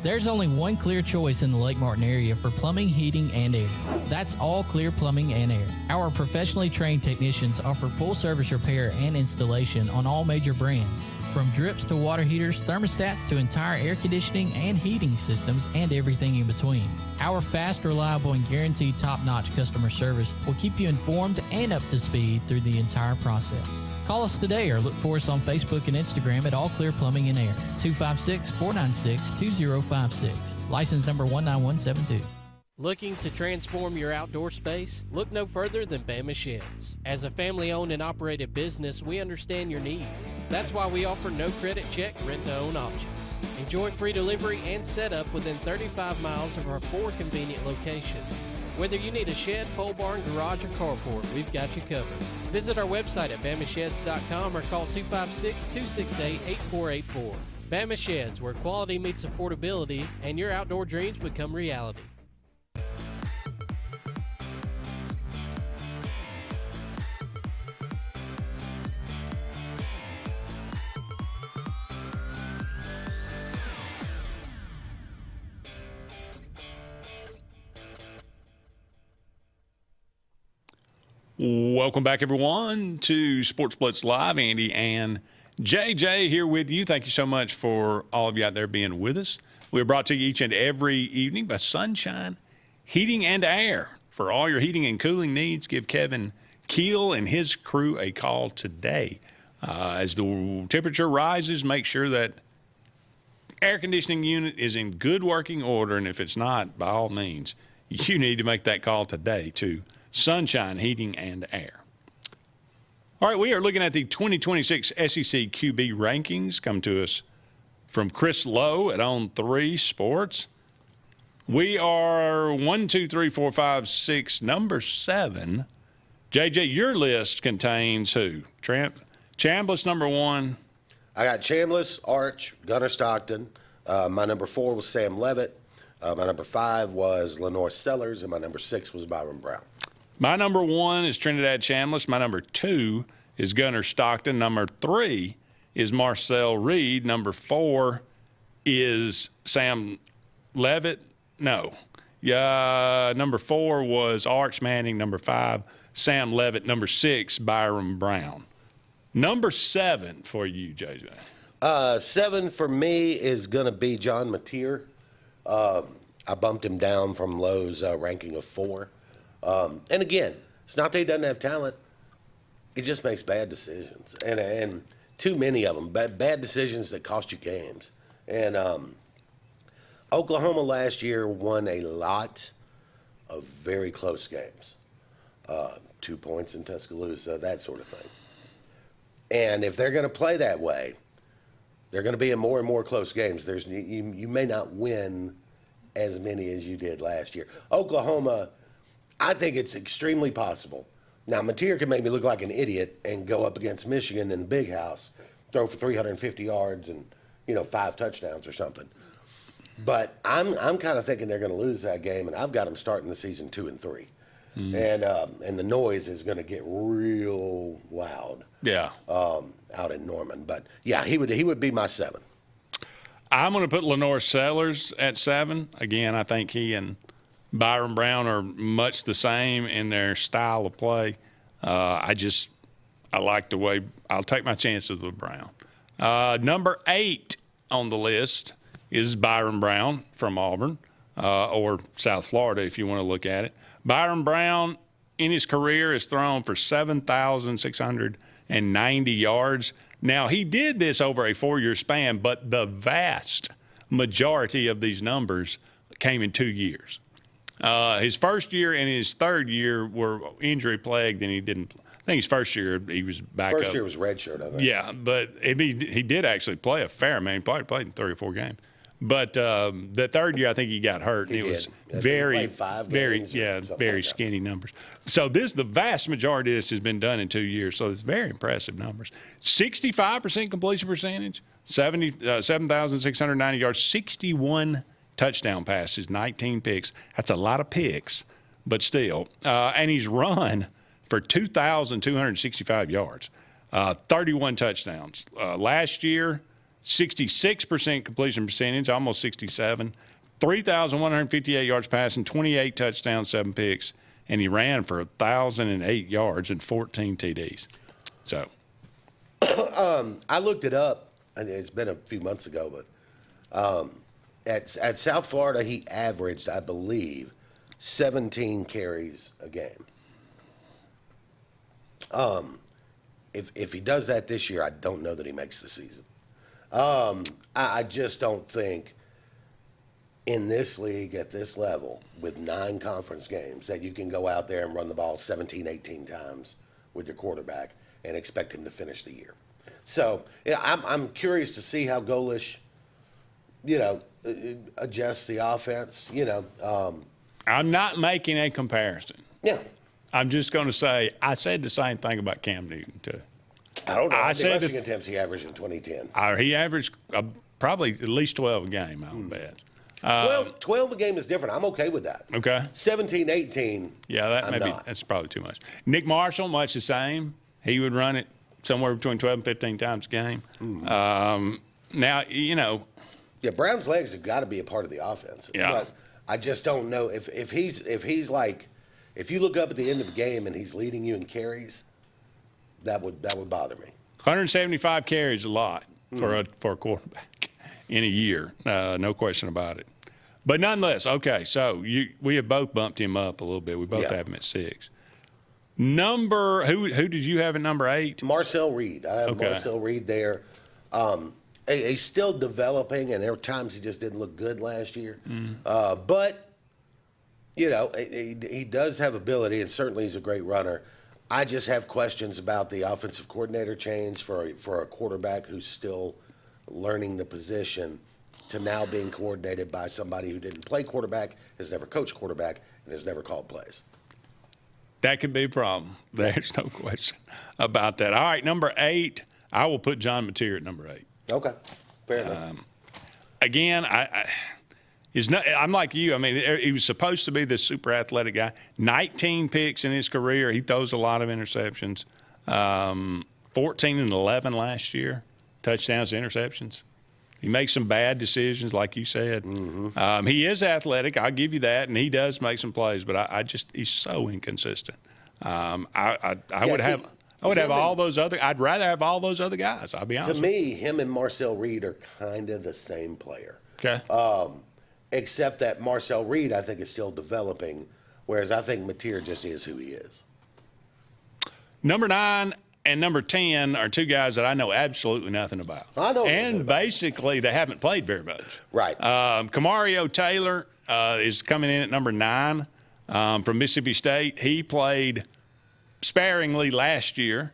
There's only one clear choice in the Lake Martin area for plumbing, heating, and air. That's All Clear Plumbing and Air. Our professionally trained technicians offer full service repair and installation on all major brands. From drips to water heaters, thermostats to entire air conditioning and heating systems, and everything in between. Our fast, reliable, and guaranteed top-notch customer service will keep you informed and up to speed through the entire process. Call us today or look for us on Facebook and Instagram at All Clear Plumbing and Air, 256-496-2056. License number 19172. Looking to transform your outdoor space? Look no further than Bama Sheds. As a family-owned and operated business, we understand your needs. That's why we offer no credit check, rent-to-own options. Enjoy free delivery and setup within 35 miles of our 4 convenient locations. Whether you need a shed, pole barn, garage, or carport, we've got you covered. Visit our website at bamasheds.com or call 256-268-8484. Bama Sheds, where quality meets affordability and your outdoor dreams become reality. Welcome back, everyone, to Sports Blitz Live. Andy and JJ here with you. Thank you so much for all of you out there being with us. We're brought to you each and every evening by Sunshine Heating and Air. For all your heating and cooling needs, give Kevin Keel and his crew a call today. As the temperature rises, make sure that air conditioning unit is in good working order, and if it's not, by all means, you need to make that call today to Sunshine Heating and Air. All right, we are looking at the 2026 SEC QB rankings. Come to us from Chris Lowe at On 3 Sports. We are 1, 2, 3, 4, 5, 6, number 7. JJ, your list contains who? Chambliss, number 1. I got Chambliss, Arch, Gunnar Stockton. My number 4 was Sam Levitt. My number 5 was Lenore Sellers, and my number 6 was Byron Brown. My number 1 is Trinidad Chambliss. My number 2 is Gunnar Stockton. Number 3 is Marcel Reed. Number 4 is Sam Levitt. No. Number 4 was Arch Manning. Number 5, Sam Levitt. Number 6, Byron Brown. Number 7 for you, JJ. 7 for me is going to be John Mateer. I bumped him down from Lowe's ranking of 4. And again, it's not that he doesn't have talent. He just makes bad decisions, and too many of them. Bad decisions that cost you games. And Oklahoma last year won a lot of very close games. 2 points in Tuscaloosa, that sort of thing. And if they're going to play that way, they're going to be in more and more close games. You may not win as many as you did last year. Oklahoma, I think it's extremely possible. Now, Mateer can make me look like an idiot and go up against Michigan in the big house, throw for 350 yards and, 5 touchdowns or something. But I'm kind of thinking they're going to lose that game, and I've got them starting the season 2 and 3. Mm-hmm. And the noise is going to get real loud. Yeah. Out in Norman. But, yeah, he would be my 7. I'm going to put Lenore Sellers at 7. Again, I think he and Byron Brown are much the same in their style of play. I like the way – I'll take my chances with Brown. Number 8 on the list is Byron Brown from Auburn or South Florida if you want to look at it. Byron Brown in his career has thrown for 7,690 yards. Now, he did this over a 4-year span, but the vast majority of these numbers came in 2 years. His first year and his third year were injury plagued, and he didn't. I think his first year he was back up. First year was redshirt, I think. Yeah, but he did actually play a fair amount. He probably played in 3 or 4 games. But the third year, I think he got hurt. He and it was did. very Like skinny numbers. So the vast majority of this has been done in 2 years. So it's very impressive numbers. 65% completion percentage, 7,690 yards, 61 touchdown passes, 19 picks. That's a lot of picks, but still. And he's run for 2,265 yards, 31 touchdowns. Last year, 66% completion percentage, almost 67, 3,158 yards passing, 28 touchdowns, 7 picks, and he ran for 1,008 yards and 14 TDs. So, I looked it up. It's been a few months ago, but at South Florida, he averaged, I believe, 17 carries a game. If he does that this year, I don't know that he makes the season. I just don't think in this league at this level with 9 conference games that you can go out there and run the ball 17, 18 times with your quarterback and expect him to finish the year. So yeah, I'm curious to see how Golish, adjusts the offense. I'm not making a comparison. Yeah. I'm just going to say I said the same thing about Cam Newton too. I don't know. I How many said rushing attempts he averaged in 2010? He averaged probably at least 12 a game, I would bet. 12 a game is different. I'm okay with that. Okay. 17, 18. Yeah, that's probably too much. Nick Marshall, much the same. He would run it somewhere between 12 and 15 times a game. Now, Yeah, Brown's legs have got to be a part of the offense. Yeah. But I just don't know if he's like, if you look up at the end of a game and he's leading you in carries, that would bother me. 175 carries a lot for a quarterback in a year, no question about it. But nonetheless, okay, so we have both bumped him up a little bit. We both have him at 6. Who did you have at number 8? Marcel Reed. I have Marcel Reed there. He's still developing, and there were times he just didn't look good last year. But he does have ability, and certainly he's a great runner. I just have questions about the offensive coordinator change for a quarterback who's still learning the position to now being coordinated by somebody who didn't play quarterback, has never coached quarterback, and has never called plays. That could be a problem. There's no question about that. All right, number 8, I will put John Mateer at number 8. Okay, fair enough. Again, I'm like you. I mean, he was supposed to be this super athletic guy. 19 picks in his career. He throws a lot of interceptions. 14 and 11 last year, touchdowns to interceptions. He makes some bad decisions, like you said. He is athletic. I'll give you that, and he does make some plays. But he's so inconsistent. I would have all those other. I'd rather have all those other guys. I'll be honest. To me, him and Marcel Reed are kind of the same player. Okay. Except that Marcel Reed, I think, is still developing, whereas I think Mateer just is who he is. Number 9 and number 10 are 2 guys that I know absolutely nothing about. I know. And basically, they haven't played very much. Right. Camario Taylor is coming in at number 9 from Mississippi State. He played sparingly last year,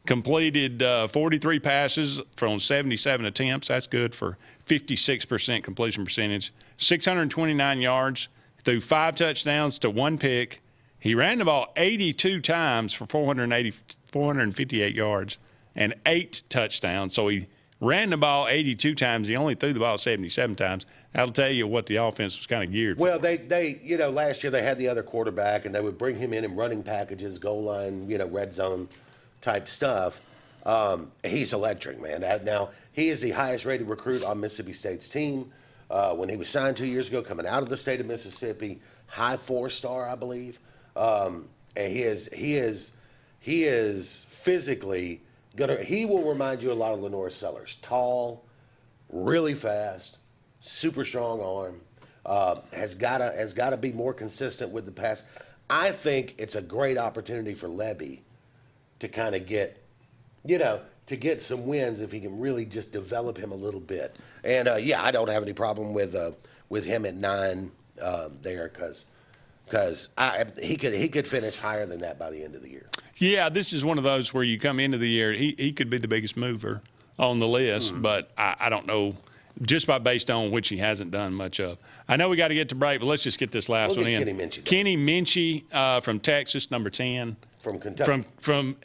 completed 43 passes from 77 attempts. That's good for 56% completion percentage. 629 yards, threw 5 touchdowns to 1 pick. He ran the ball 82 times for 458 yards and 8 touchdowns. So he ran the ball 82 times. He only threw the ball 77 times. That'll tell you what the offense was kind of geared for. Well, they last year they had the other quarterback, and they would bring him in running packages, goal line, red zone type stuff. He's electric, man. Now, he is the highest-rated recruit on Mississippi State's team. When he was signed 2 years ago, coming out of the state of Mississippi, high 4-star, I believe. And he is physically he will remind you a lot of Lenore Sellers. Tall, really fast, super strong arm. Has got to be more consistent with the pass. I think it's a great opportunity for Levy to kind of get some wins if he can really just develop him a little bit. And I don't have any problem with him at 9 there because he could finish higher than that by the end of the year. Yeah, this is one of those where you come into the year, he could be the biggest mover on the list, but I don't know, just based on which he hasn't done much of. I know we got to get to break, but let's just get this last one in. Kenny Minchey from Texas, number 10. From Kentucky.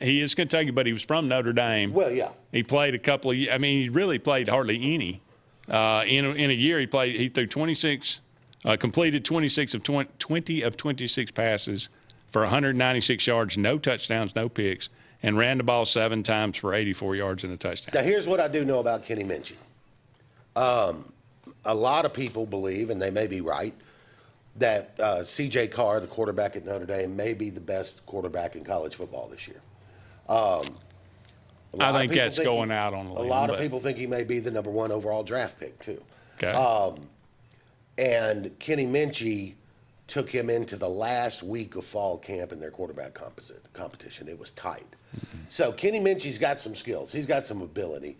He is Kentucky, but he was from Notre Dame. Well, yeah. He played a couple of years. I mean, he really played hardly any. In a year, he threw 26, completed 26 of 20 of 26 passes for 196 yards, no touchdowns, no picks, and ran the ball 7 times for 84 yards and a touchdown. Now, here's what I do know about Kenny Minchey. A lot of people believe, and they may be right, that C.J. Carr, the quarterback at Notre Dame, may be the best quarterback in college football this year. I think that's going out on a limb. A lot of people think he may be the number 1 overall draft pick, too. Okay. And Kenny Minchey took him into the last week of fall camp in their quarterback competition. It was tight. So Kenny Minchey's got some skills. He's got some ability.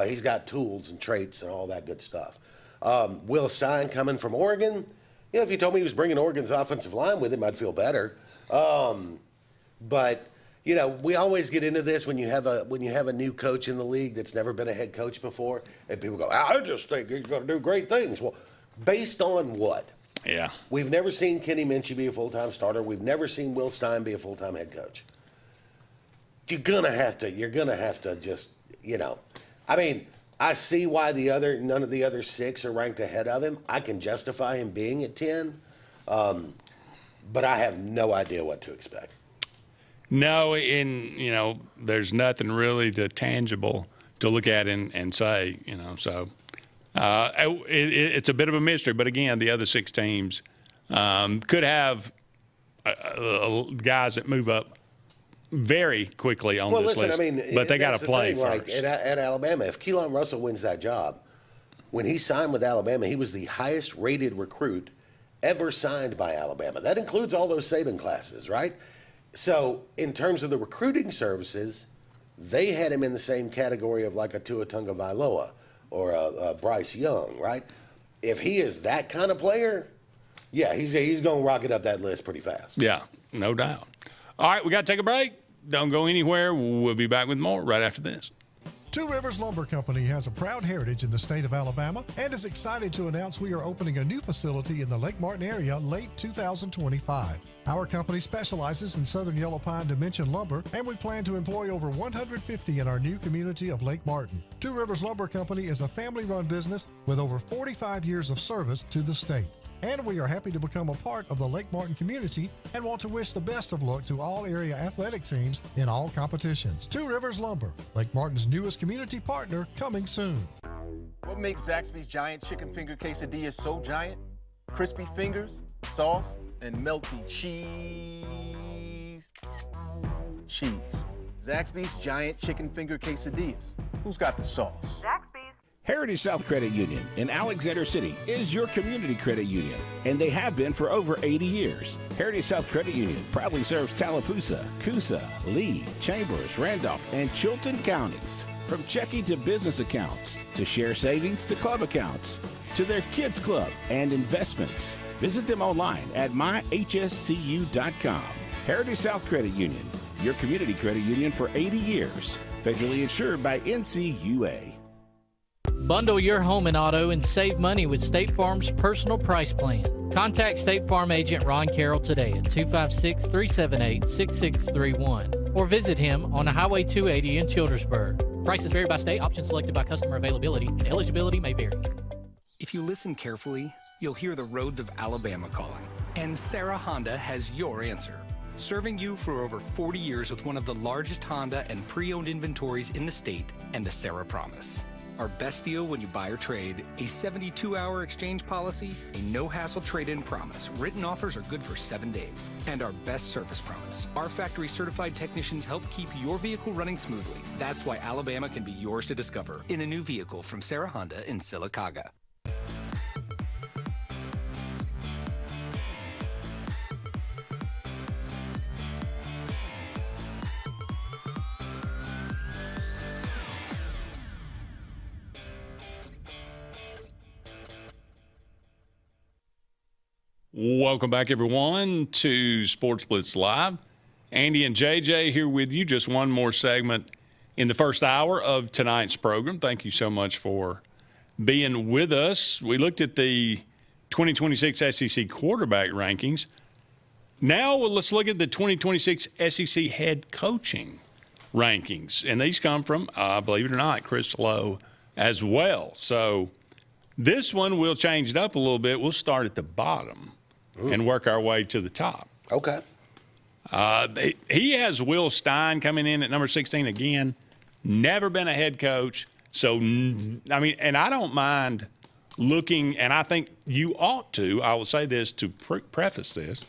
He's got tools and traits and all that good stuff. Will Stein coming from Oregon. You know, if you told me he was bringing Oregon's offensive line with him, I'd feel better. But you know, we always get into this when you have a new coach in the league that's never been a head coach before, and people go, "I just think he's going to do great things." Well, based on what? Yeah. We've never seen Kenny Minchie be a full-time starter. We've never seen Will Stein be a full-time head coach. You're gonna have to just, you know, I mean, I see why none of the other 6 are ranked ahead of him. I can justify him being at 10, but I have no idea what to expect. No, you know, there's nothing really tangible to look at and say, you know, so it's a bit of a mystery. But again, the other 6 teams could have guys that move up very quickly on this list. I mean, but they got to play first. first. Like at Alabama, if Keelan Russell wins that job, when he signed with Alabama, he was the highest-rated recruit ever signed by Alabama. That includes all those Saban classes, right? So in terms of the recruiting services, they had him in the same category of like a Tua Tagovailoa or a Bryce Young, right? If he is that kind of player, yeah, he's going to rocket up that list pretty fast. Yeah, no doubt. All right, we got to take a break. Don't go anywhere. We'll be back with more right after this. Two Rivers Lumber Company has a proud heritage in the state of Alabama and is excited to announce we are opening a new facility in the Lake Martin area late 2025. Our company specializes in southern yellow pine dimension lumber, and we plan to employ over 150 in our new community of Lake Martin. Two Rivers Lumber Company is a family-run business with over 45 years of service to the state. And we are happy to become a part of the Lake Martin community and want to wish the best of luck to all area athletic teams in all competitions. Two Rivers Lumber, Lake Martin's newest community partner, coming soon. What makes Zaxby's Giant Chicken Finger Quesadilla so giant? Crispy fingers, sauce, and melty cheese. Zaxby's Giant Chicken Finger Quesadillas. Who's got the sauce? Heritage South Credit Union in Alexander City is your community credit union, and they have been for over 80 years. Heritage South Credit Union proudly serves Tallapoosa, Coosa, Lee, Chambers, Randolph, and Chilton counties. From checking to business accounts, to share savings to club accounts, to their kids club and investments. Visit them online at myhscu.com. Heritage South Credit Union, your community credit union for 80 years. Federally insured by NCUA. Bundle your home and auto and save money with State Farm's personal price plan. Contact State Farm agent Ron Carroll today at 256-378-6631 or visit him on Highway 280 in Childersburg. Prices vary by state, options selected by customer availability, and eligibility may vary. If you listen carefully, you'll hear the roads of Alabama calling. And Sarah Honda has your answer. Serving you for over 40 years with one of the largest Honda and pre-owned inventories in the state and the Sarah Promise. Our best deal when you buy or trade, a 72-hour exchange policy, a no-hassle trade-in promise. Written offers are good for 7 days. And our best service promise. Our factory-certified technicians help keep your vehicle running smoothly. That's why Alabama can be yours to discover in a new vehicle from Sarah Honda in Sylacauga. Welcome back, everyone, to Sports Blitz Live. Andy and JJ here with you. Just one more segment in the first hour of tonight's program. Thank you so much for being with us. We looked at the 2026 SEC quarterback rankings. Now let's look at the 2026 SEC head coaching rankings. And these come from, believe it or not, Chris Lowe as well. So this one, we'll change it up a little bit. We'll start at the bottom and work our way to the top. Okay. He has Will Stein coming in at number 16 again. Never been a head coach. So, I mean, and I don't mind looking, and I think you ought to, I will say this to preface this.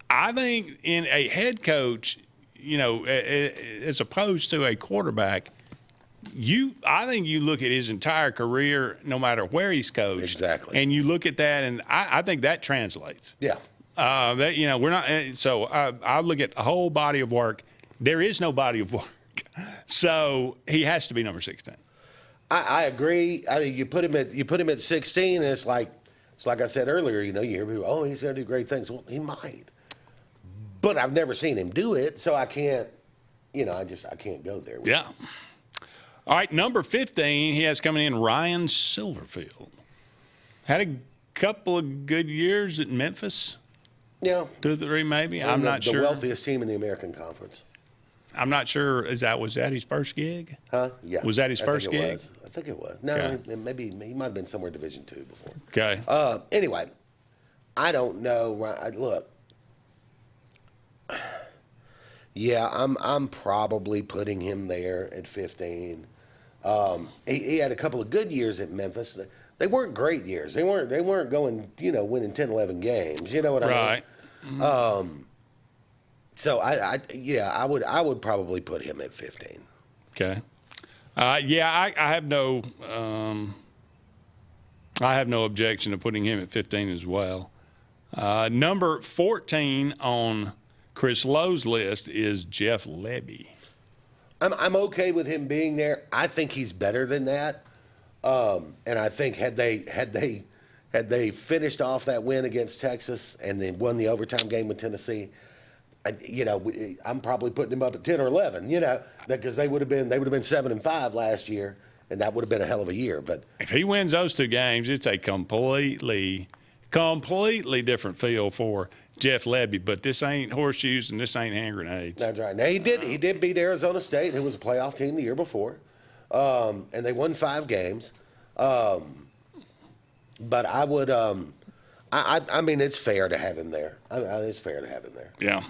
I think in a head coach, you know, as opposed to a quarterback, I think you look at his entire career, no matter where he's coached. Exactly. And you look at that, and I think that translates. Yeah. That, you know, we're not. So I look at a whole body of work. There is no body of work. So he has to be number 16. I agree. I mean, you put him at 16, and it's like I said earlier. You hear people, oh, he's going to do great things. Well, he might, but I've never seen him do it, so I can't. I can't go there. Yeah. All right, number 15, he has coming in Ryan Silverfield. Had a couple of good years at Memphis. Yeah. 2 or 3 maybe. I'm not sure. The wealthiest team in the American Conference. I'm not sure. Was that his first gig? Huh? Yeah. Was that his first gig? I think it was. No, okay. Maybe he might have been somewhere Division II before. Okay. Anyway, I don't know. Look. Yeah, I'm probably putting him there at 15. He had a couple of good years at Memphis. They weren't great years. They weren't going, winning 10, 11 games. You know what I mean? Right. Mm-hmm. So I would probably put him at 15. Okay. I have no objection to putting him at 15 as well. Number 14 on Chris Lowe's list is Jeff Lebby. I'm okay with him being there. I think he's better than that. And I think had they finished off that win against Texas and then won the overtime game with Tennessee, I'm probably putting him up at 10 or 11. Because they would have been 7-5 last year, and that would have been a hell of a year. But if he wins those 2 games, it's a completely different feel for Jeff Lebby. But this ain't horseshoes and this ain't hand grenades. That's right. Now he did beat Arizona State, who was a playoff team the year before, and they won 5 games. But I would. I mean, it's fair to have him there. It's fair to have him there. Yeah.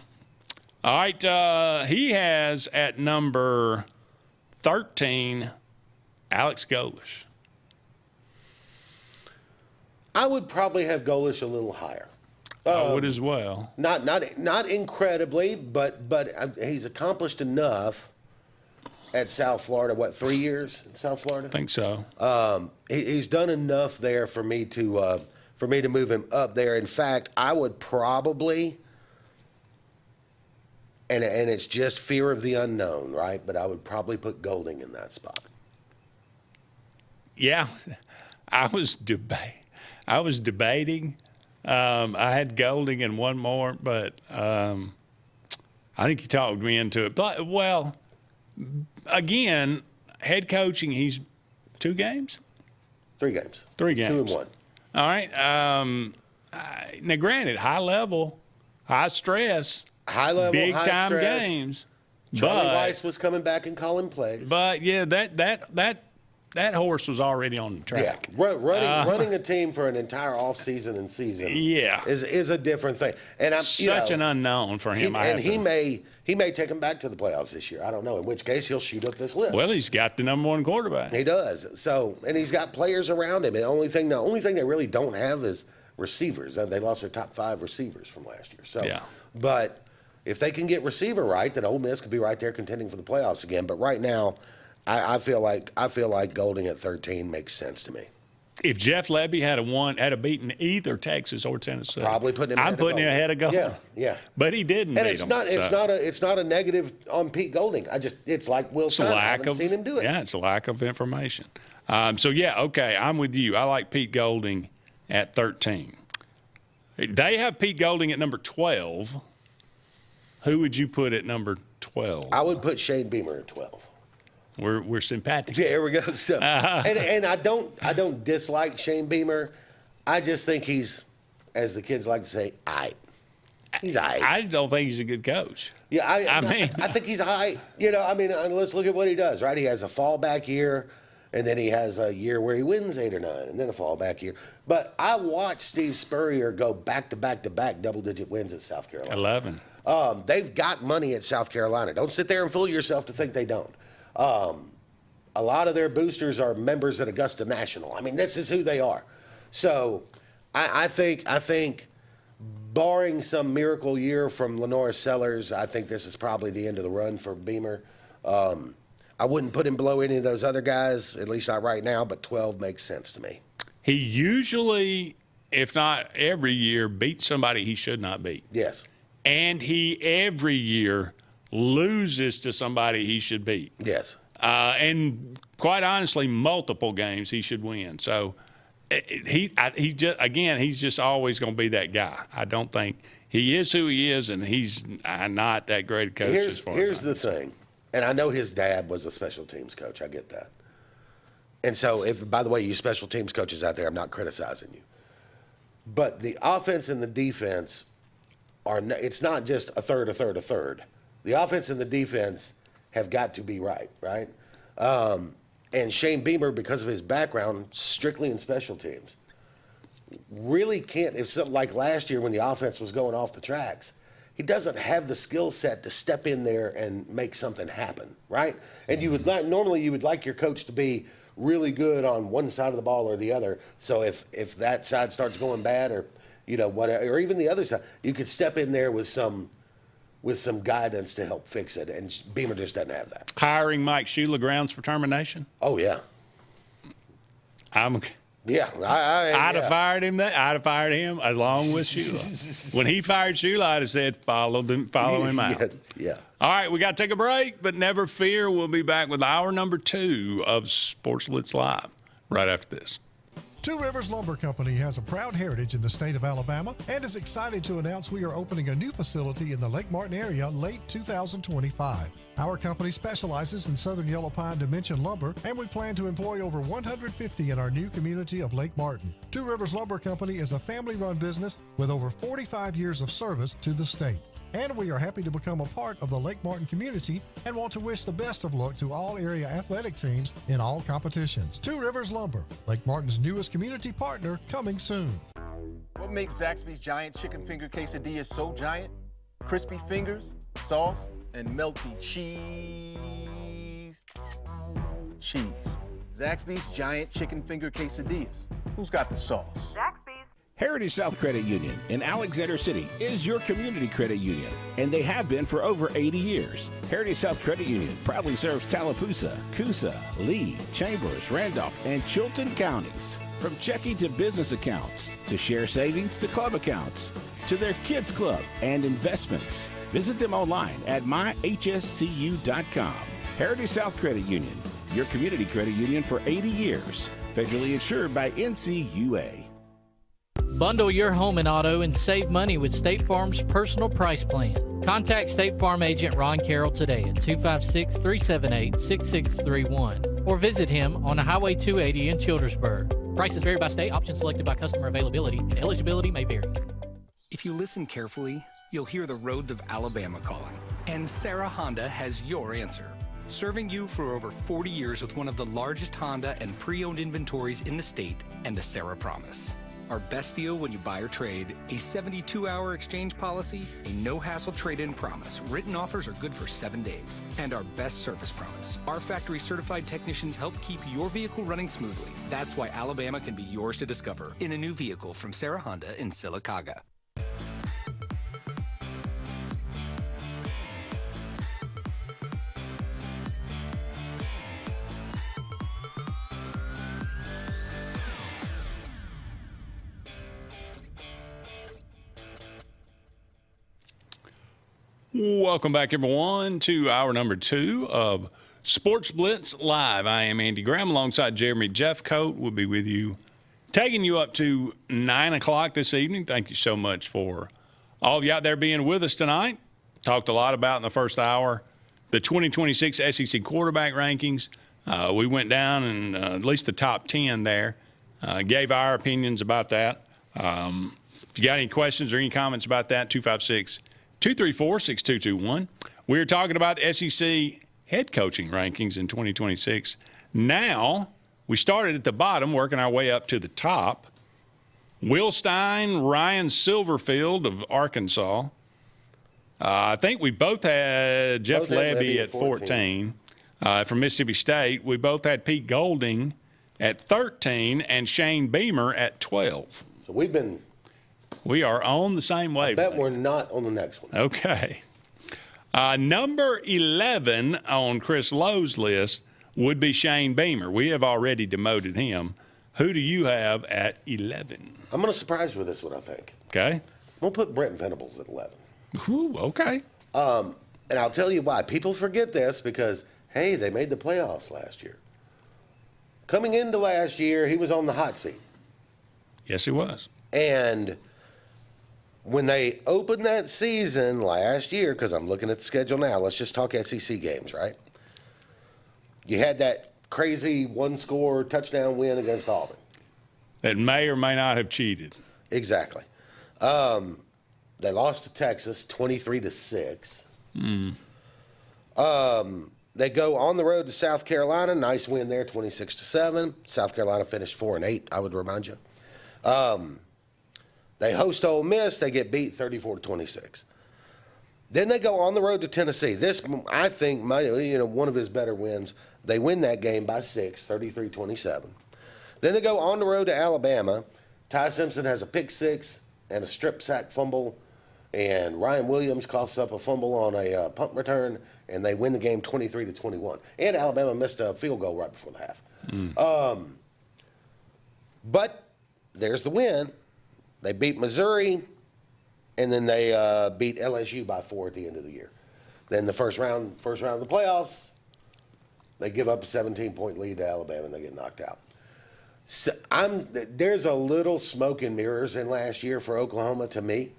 All right. He has at number 13 Alex Golish. I would probably have Golish a little higher. I would as well. Not incredibly, but he's accomplished enough at South Florida. 3 years in South Florida? I think so. He's done enough there for me to move him up there. In fact, I would probably, and it's just fear of the unknown, right? But I would probably put Golding in that spot. Yeah, I was debating. I had Golding and one more, but I think you talked me into it. But, well, again, head coaching, he's 2 games? 3 games. 3 games. 2 and 1. All right. Now, granted, high level, high stress, high level, big high time stress. games. Charlie Weiss was coming back and calling plays. But yeah, that horse was already on the track. Yeah, running a team for an entire offseason and season. Yeah, is a different thing. And I'm such an unknown for him. He may take him back to the playoffs this year. I don't know. In which case, he'll shoot up this list. Well, he's got the number 1 quarterback. He does. So, and he's got players around him. The only thing they really don't have is receivers. They lost their top 5 receivers from last year. So, yeah. But if they can get receiver right, then Ole Miss could be right there contending for the playoffs again. But right now, I feel like Golding at 13 makes sense to me. If Jeff Lebby had beaten either Texas or Tennessee, probably putting him. I'm putting him ahead of Golding. Yeah. But he didn't. And it's not a negative on Pete Golding. it's like Will Stein. I haven't seen him do it. Yeah, it's a lack of information. Okay, I'm with you. I like Pete Golding at 13. They have Pete Golding at number 12. Who would you put at number 12? I would put Shane Beamer at 12. We're sympathetic. Yeah, here we go. So, and I don't dislike Shane Beamer. I just think he's, as the kids like to say, aight. He's aight. I don't think he's a good coach. Yeah, I think he's aight. Let's look at what he does. Right, he has a fallback year, and then he has a year where he wins 8 or 9, and then a fallback year. But I watched Steve Spurrier go back to back double-digit wins at South Carolina. 11. They've got money at South Carolina. Don't sit there and fool yourself to think they don't. A lot of their boosters are members at Augusta National. I mean, this is who they are. So I think barring some miracle year from Lenora Sellers, I think this is probably the end of the run for Beamer. I wouldn't put him below any of those other guys, at least not right now, but 12 makes sense to me. He usually, if not every year, beats somebody he should not beat. Yes. And he every year loses to somebody he should beat. Yes. And quite honestly, multiple games he should win. So he's just always going to be that guy. I don't think he is who he is, and he's not that great a coach. Here's the thing, and I know his dad was a special teams coach. I get that. And so, by the way, you special teams coaches out there, I'm not criticizing you. But the offense and the defense it's not just a third. The offense and the defense have got to be right? And Shane Beamer, because of his background strictly in special teams, really can't, if something like last year when the offense was going off the tracks, he doesn't have the skill set to step in there and make something happen, right? And normally you would like your coach to be really good on one side of the ball or the other. So if that side starts going bad or whatever, or even the other side, you could step in there with some guidance to help fix it. And Beamer just doesn't have that. Hiring Mike Shula grounds for termination? Oh yeah. I'd have fired him. I'd have fired him along with Shula. When he fired Shula, I'd have said, follow him out. Yeah. All right, we got to take a break, but never fear. We'll be back with hour number 2 of Sports Blitz Live right after this. Two Rivers Lumber Company has a proud heritage in the state of Alabama and is excited to announce we are opening a new facility in the Lake Martin area late 2025. Our company specializes in southern yellow pine dimension lumber, and we plan to employ over 150 in our new community of Lake Martin. Two Rivers Lumber Company is a family-run business with over 45 years of service to the state. And we are happy to become a part of the Lake Martin community and want to wish the best of luck to all area athletic teams in all competitions. Two Rivers Lumber, Lake Martin's newest community partner, coming soon. What makes Zaxby's giant chicken finger quesadilla so giant? Crispy fingers, sauce, and melty cheese. Zaxby's giant chicken finger quesadillas. Who's got the sauce? Zaxby's. Heritage South Credit Union in Alexander City is your community credit union, and they have been for over 80 years. Heritage South Credit Union proudly serves Tallapoosa, Coosa, Lee, Chambers, Randolph, and Chilton counties. From checking to business accounts, to share savings to club accounts, to their kids club and investments. Visit them online at myhscu.com. Heritage South Credit Union, your community credit union for 80 years. Federally insured by NCUA. Bundle your home and auto and save money with State Farm's personal price plan. Contact State Farm agent Ron Carroll today at 256-378-6631 or visit him on Highway 280 in Childersburg. Prices vary by state, options selected by customer availability. Eligibility may vary. If you listen carefully, you'll hear the roads of Alabama calling. And Sarah Honda has your answer. Serving you for over 40 years with one of the largest Honda and pre-owned inventories in the state and the Sarah Promise. Our best deal when you buy or trade, a 72-hour exchange policy, a no-hassle trade-in promise. Written offers are good for 7 days. And our best service promise. Our factory-certified technicians help keep your vehicle running smoothly. That's why Alabama can be yours to discover in a new vehicle from Sarah Honda in Sylacauga. Welcome back, everyone, to hour number 2 of Sports Blitz Live. I am Andy Graham alongside Jeremy Jeffcoat. We'll be with you, taking you up to 9 o'clock this evening. Thank you so much for all of you out there being with us tonight. Talked a lot about in the first hour the 2026 SEC quarterback rankings. We went down and at least the top 10 there, gave our opinions about that. If you got any questions or any comments about that, 234-6221. We're talking about the SEC head coaching rankings in 2026. Now, we started at the bottom, working our way up to the top. Will Stein, Ryan Silverfield of Arkansas. I think we both had Jeff Levy at 14 from Mississippi State. We both had Pete Golding at 13 and Shane Beamer at 12. So we are on the same wave. I bet we're not on the next one. Okay. Number 11 on Chris Lowe's list would be Shane Beamer. We have already demoted him. Who do you have at 11? I'm going to surprise you with this one, I think. Okay. I'm going to put Brent Venables at 11. Ooh, okay. And I'll tell you why. People forget this because Hey, they made the playoffs last year. Coming into last year, he was on the hot seat. Yes, he was. And when they opened that season last year, because I'm looking at the schedule now, let's just talk SEC games, right? You had that crazy one-score touchdown win against Auburn. That may or may not have cheated. Exactly. They lost to Texas 23-6. They go on the road to South Carolina. Nice win there, 26-7. South Carolina finished 4-8, I would remind you. They host Ole Miss. They get beat 34-26. Then they go on the road to Tennessee. This, I think, one of his better wins. They win that game by 6, 33-27. Then they go on the road to Alabama. Ty Simpson has a pick six and a strip sack fumble, and Ryan Williams coughs up a fumble on a punt return, and they win the game 23-21. And Alabama missed a field goal right before the half. But there's the win. They beat Missouri, and then they beat LSU by 4 at the end of the year. Then the first round of the playoffs, they give up a 17-point lead to Alabama, and they get knocked out. So there's a little smoke and mirrors in last year for Oklahoma to me,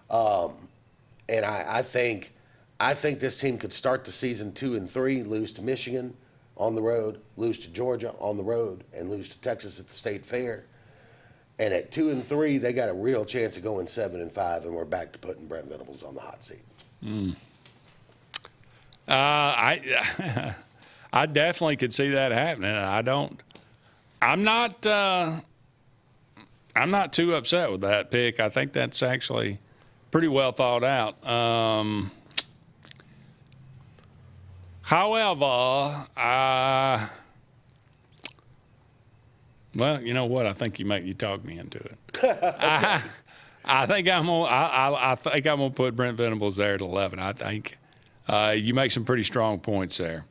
and I think this team could start the season 2-3, lose to Michigan on the road, lose to Georgia on the road, and lose to Texas at the State Fair. And at 2-3, they got a real chance of going 7-5, and we're back to putting Brent Venables on the hot seat. I definitely could see that happening. I'm not too upset with that pick. I think that's actually pretty well thought out. However, well, you know what? I think you talked me into it. I think I'm gonna put Brent Venables there at 11. I think you make some pretty strong points there.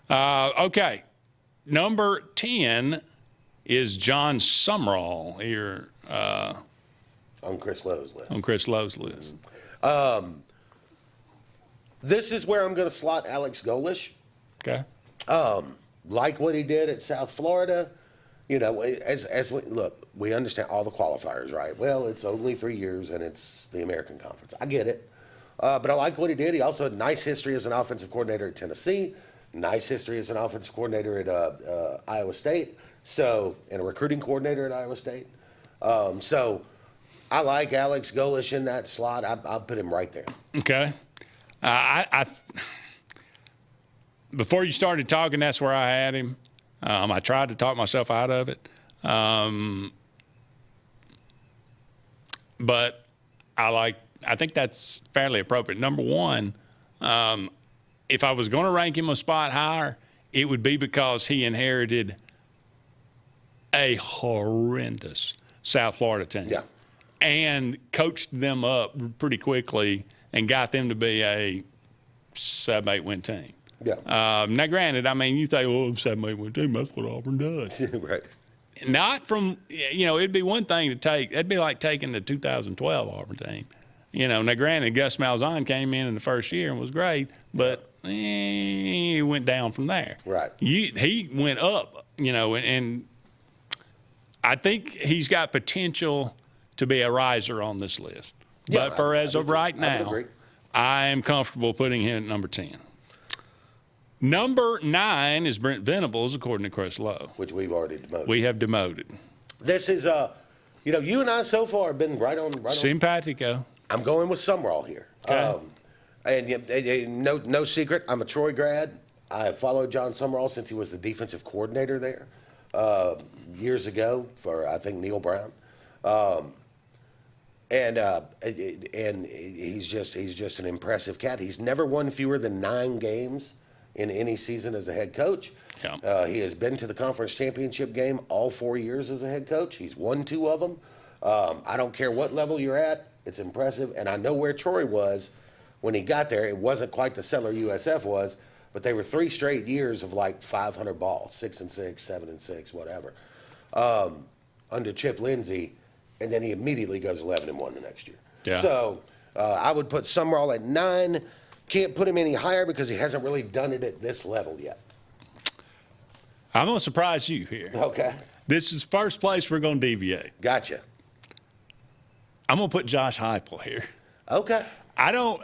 Okay, number 10 is John Sumrall here on Chris Lowe's list. On Chris Lowe's list. This is where I'm going to slot Alex Golish. Okay. Like what he did at South Florida. You know, we understand all the qualifiers, right? Well, it's only 3 years, and it's the American Conference. I get it. But I like what he did. He also had a nice history as an offensive coordinator at Tennessee, nice history as an offensive coordinator at Iowa State, and a recruiting coordinator at Iowa State. So I like Alex Golish in that slot. I'll put him right there. Okay. Before you started talking, that's where I had him. I tried to talk myself out of it. But I think that's fairly appropriate. Number one, if I was going to rank him a spot higher, it would be because he inherited a horrendous South Florida team. Yeah. And coached them up pretty quickly and got them to be a 7-8 win team. Yeah. Now, granted, I mean, you think, 7-8 win team, that's what Auburn does. Right. Not from, it'd be one thing to take. It'd be like taking the 2012 Auburn team. Now, granted, Gus Malzahn came in the first year and was great, but he went down from there. Right. He went up, and I think he's got potential to be a riser on this list. Yeah, But as of right now, agree. I am comfortable putting him at number 10. Number 9 is Brent Venables, according to Chris Lowe. Which we've already demoted. We have demoted. This is, you and I so far have been right on. Simpatico. I'm going with Sumrall here. Okay. And no secret, I'm a Troy grad. I have followed John Sumrall since he was the defensive coordinator there years ago for, I think, Neil Brown. And he's just an impressive cat. He's never won fewer than 9 games in any season as a head coach. Yeah. He has been to the conference championship game all 4 years as a head coach. He's won 2 of them. I don't care what level you're at. It's impressive. And I know where Troy was when he got there. It wasn't quite the cellar USF was, but they were 3 straight years of like 500 balls, 6-6, 7-6, whatever, under Chip Lindsey. And then he immediately goes 11-1 the next year. Yeah. So I would put Sumrall at 9. can't put him any higher because he hasn't really done it at this level yet. I'm going to surprise you here. Okay. This is first place we're going to deviate. Gotcha. I'm going to put Josh Heupel here. Okay. I don't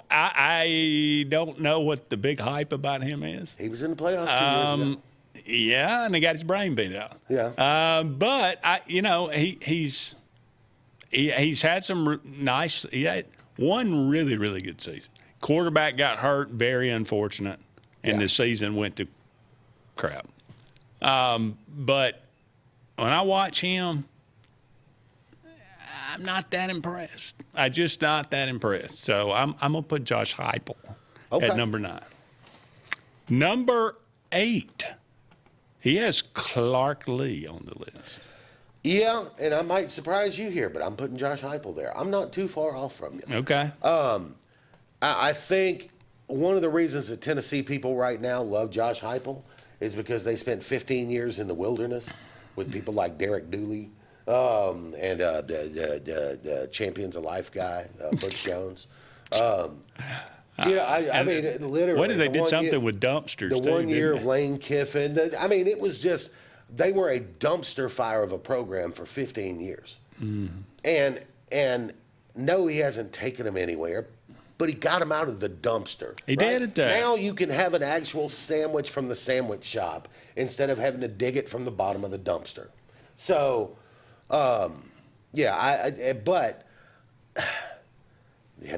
know what the big hype about him is. He was in the playoffs 2 years ago. Yeah, and he got his brain beat out. Yeah. But he's had some nice. He had one really, really good season. Quarterback got hurt, very unfortunate, and the season went to crap. But when I watch him, I'm not that impressed. I'm just not that impressed. So I'm gonna put Josh Heupel at number 9. Number 8, he has Clark Lee on the list. Yeah, and I might surprise you here, but I'm putting Josh Heupel there. I'm not too far off from you. Okay. I think one of the reasons that Tennessee people right now love Josh Heupel is because they spent 15 years in the wilderness with people like Derek Dooley and the Champions of Life guy, Butch Jones. I mean, literally. What did they did something with dumpsters? The 1 year of Lane Kiffin. It was just they were a dumpster fire of a program for 15 years. And no, he hasn't taken them anywhere, but he got them out of the dumpster. He did it. Now you can have an actual sandwich from the sandwich shop instead of having to dig it from the bottom of the dumpster. So, but you had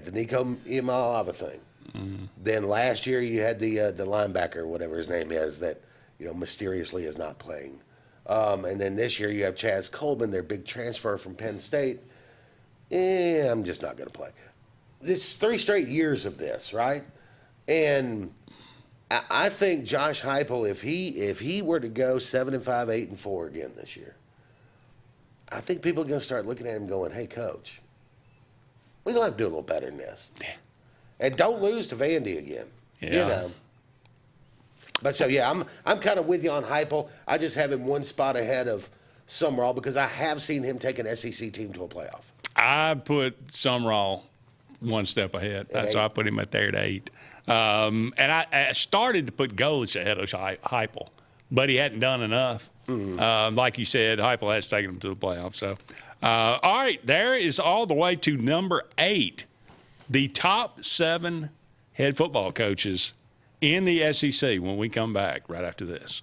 the Nico Iamaleava thing. Then last year you had the linebacker, whatever his name is, that mysteriously is not playing. And then this year you have Chaz Coleman, their big transfer from Penn State. I'm just not going to play. This is 3 straight years of this, right? And I think Josh Heupel, if he were to go 7-5, 8-4 again this year, I think people are going to start looking at him going, "Hey, coach, we're going to have to do a little better than this." And don't lose to Vandy again. Yeah. But so, I'm kind of with you on Heupel. I just have him one spot ahead of Summerall because I have seen him take an SEC team to a playoff. I put Summerall one step ahead. That's why I put him at there at 8. And I started to put Golich ahead of Heupel, but he hadn't done enough. Like you said, Heupel has taken him to the playoffs. So, all right, there is all the way to number 8, the top 7 head football coaches in the SEC when we come back right after this.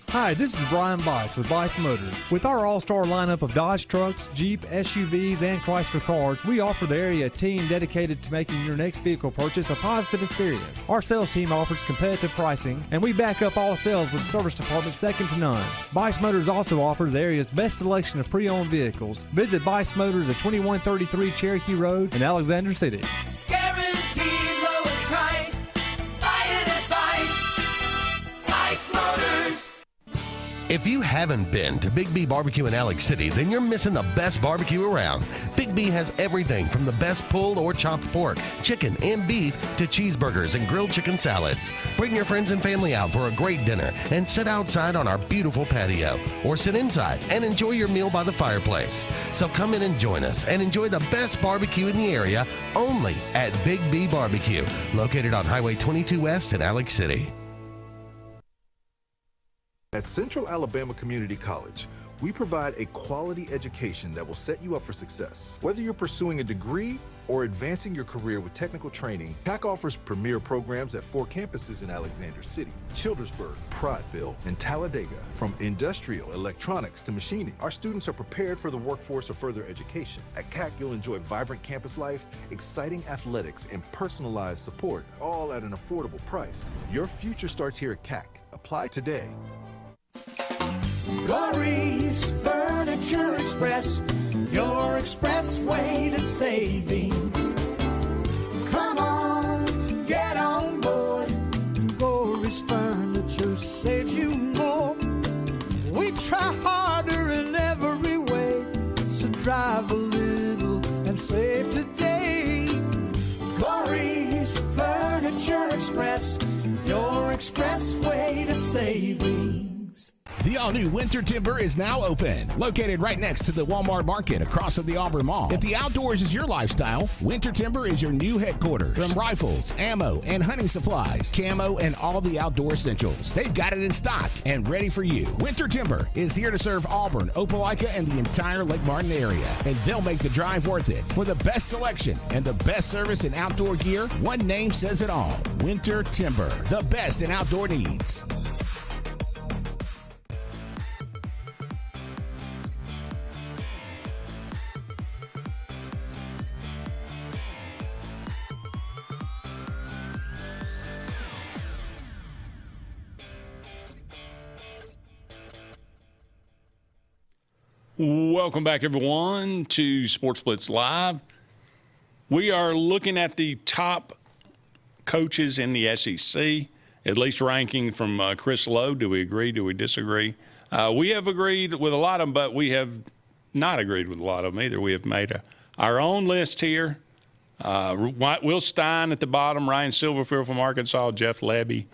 Hi, this is Brian Bice with Bice Motors. With our all-star lineup of Dodge trucks, Jeep, SUVs, and Chrysler cars, we offer the area a team dedicated to making your next vehicle purchase a positive experience. Our sales team offers competitive pricing, and we back up all sales with a service department second to none. Bice Motors also offers the area's best selection of pre-owned vehicles. Visit Bice Motors at 2133 Cherokee Road in Alexander City. Guaranteed lowest price. Buy it at Bice Motors. If you haven't been to Big B Barbecue in Alex City, then you're missing the best barbecue around. Big B has everything from the best pulled or chopped pork, chicken, and beef to cheeseburgers and grilled chicken salads. Bring your friends and family out for a great dinner and sit outside on our beautiful patio or sit inside and enjoy your meal by the fireplace. So come in and join us and enjoy the best barbecue in the area only at Big B Barbecue, located on Highway 22 West in Alex City. At Central Alabama Community College, we provide a quality education that will set you up for success. Whether you're pursuing a degree or advancing your career with technical training, TAC offers premier programs at 4 campuses in Alexander City, Childersburg, Prattville, and Talladega. From industrial, electronics to machining, our students are prepared for the workforce or further education. At CAC, you'll enjoy vibrant campus life, exciting athletics, and personalized support, all at an affordable price. Your future starts here at CAC. Apply today. Corey's Furniture Express, your expressway to savings. Come on, get on board. Corey's Furniture saves you more. We try harder in every way, so drive a little and save today. Corey's Furniture Express, your expressway to savings. The all-new Winter Timber is now open, located right next to the Walmart Market across from the Auburn Mall. If the outdoors is your lifestyle, Winter Timber is your new headquarters. From rifles, ammo, and hunting supplies, camo, and all the outdoor essentials, they've got it in stock and ready for you. Winter Timber is here to serve Auburn, Opelika, and the entire Lake Martin area, and they'll make the drive worth it. For the best selection and the best service in outdoor gear, one name says it all: Winter Timber, the best in outdoor needs. Welcome back, everyone, to Sports Blitz Live. We are looking at the top coaches in the SEC, at least ranking from Chris Lowe. Do we agree? Do we disagree? We have agreed with a lot of them, but we have not agreed with a lot of them either. We have made our own list here. Will Stein at the bottom, Ryan Silverfield from Arkansas, Jeff Lebby.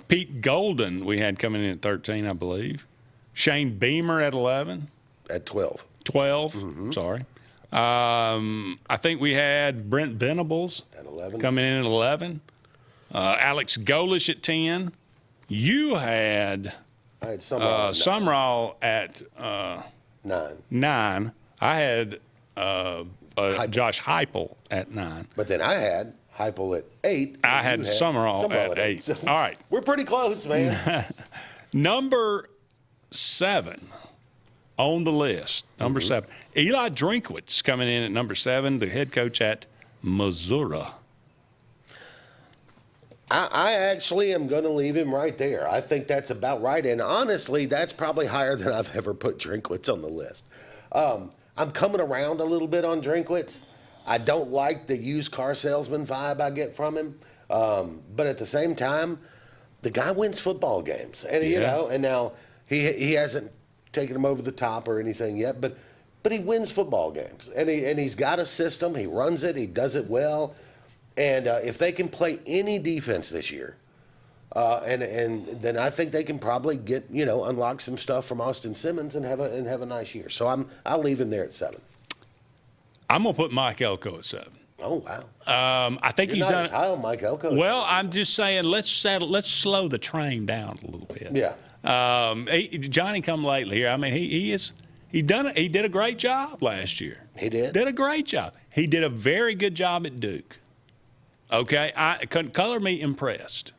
Pete Golden we had coming in at 13, I believe. Shane Beamer at 11. At 12. 12, sorry. I think we had Brent Venables at 11. Coming in at 11. Alex Golish at 10. You had I had Sumrall at 9. I had Josh Heupel at 9. But then I had Heupel at 8. I had Sumrall at 8. So all right. We're pretty close, man. Number 7 on the list. Number 7. Eli Drinkwitz coming in at number 7, the head coach at Missouri. I actually am going to leave him right there. I think that's about right. And honestly, that's probably higher than I've ever put Drinkwitz on the list. I'm coming around a little bit on Drinkwitz. I don't like the used car salesman vibe I get from him. But at the same time, the guy wins football games. And, you know, and now he hasn't taken him over the top or anything yet, but he wins football games. And he's got a system. He runs it. He does it well. And if they can play any defense this year, and then I think they can probably get, unlock some stuff from Austin Simmons and have a nice year. So I'll leave him there at 7. I'm gonna put Mike Elko at 7. Oh wow! I think You're he's not done as high on Mike Elko. Well, I'm just saying let's slow the train down a little bit. Yeah. Johnny come lately here. I mean, he did a great job last year. He did a great job. He did a very good job at Duke. Okay, I couldn't color me impressed,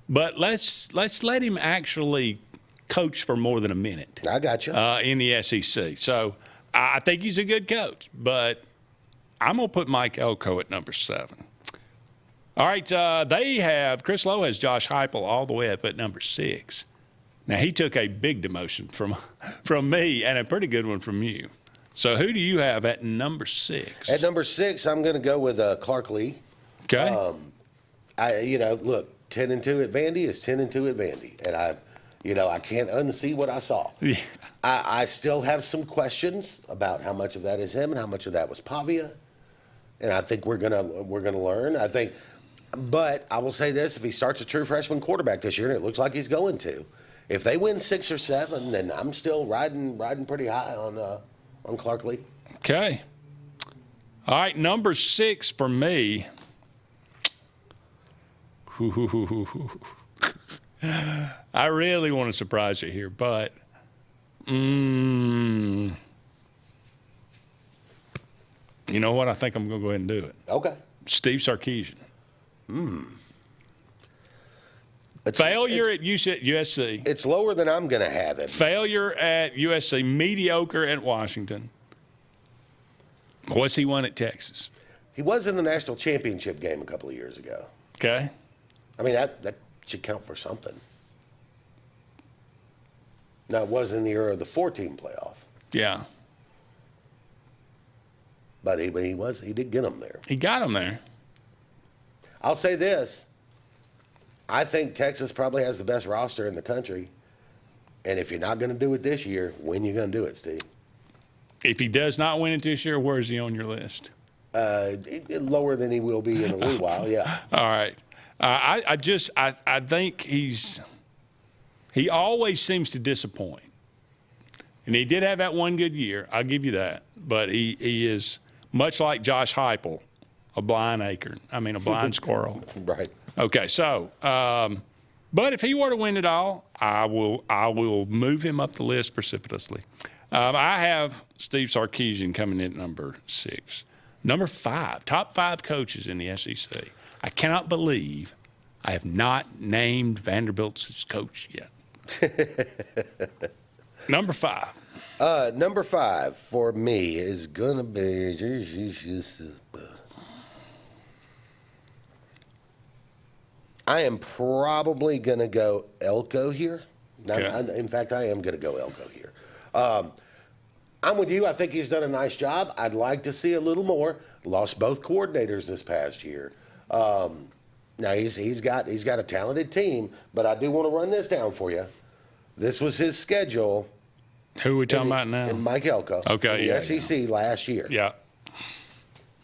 but let's let him actually coach for more than a minute. I got you in the SEC. So I think he's a good coach, but I'm gonna put Mike Elko at number 7. All right, they have Chris Lowe has Josh Heupel all the way up at number 6. Now he took a big demotion from me and a pretty good one from you. So who do you have at number 6? At number 6, I'm going to go with Clark Lee. Okay. Look, 10-2 at Vandy is 10-2 at Vandy, and I can't unsee what I saw. Yeah. I still have some questions about how much of that is him and how much of that was Pavia, and I think we're gonna learn. But I will say this: if he starts a true freshman quarterback this year, and it looks like he's going to, if they win 6 or 7, then I'm still riding pretty high on Clark Lee. Okay. All right, number 6 for me. I really want to surprise you here, but you know what? I think I'm going to go ahead and do it. Okay. Steve Sarkisian. Failure at USC. It's lower than I'm going to have it. Failure at USC. Mediocre at Washington. What's he won at Texas? He was in the national championship game a couple of years ago. Okay. I mean, that should count for something. Now, it was in the era of the 4-team playoff. Yeah. But he did get them there. He got them there. I'll say this. I think Texas probably has the best roster in the country. And if you're not going to do it this year, when are you going to do it, Steve? If he does not win it this year, where is he on your list? Lower than he will be in a little while, yeah. All right. I think He always seems to disappoint. And he did have that one good year. I'll give you that. But he is much like Josh Heupel, a blind squirrel. Right. Okay, so, but if he were to win it all, I will move him up the list precipitously. I have Steve Sarkisian coming in at number 6. Number 5, top 5 coaches in the SEC. I cannot believe I have not named Vanderbilt's coach yet. Number 5. Number 5 for me is going to be I am probably going to go Elko here. Okay. In fact, I am going to go Elko here. I'm with you. I think he's done a nice job. I'd like to see a little more. Lost both coordinators this past year. Now he's got a talented team, but I do want to run this down for you. This was his schedule. Who are we talking about now? And Mike Elko. Okay, in the SEC last year. Yeah.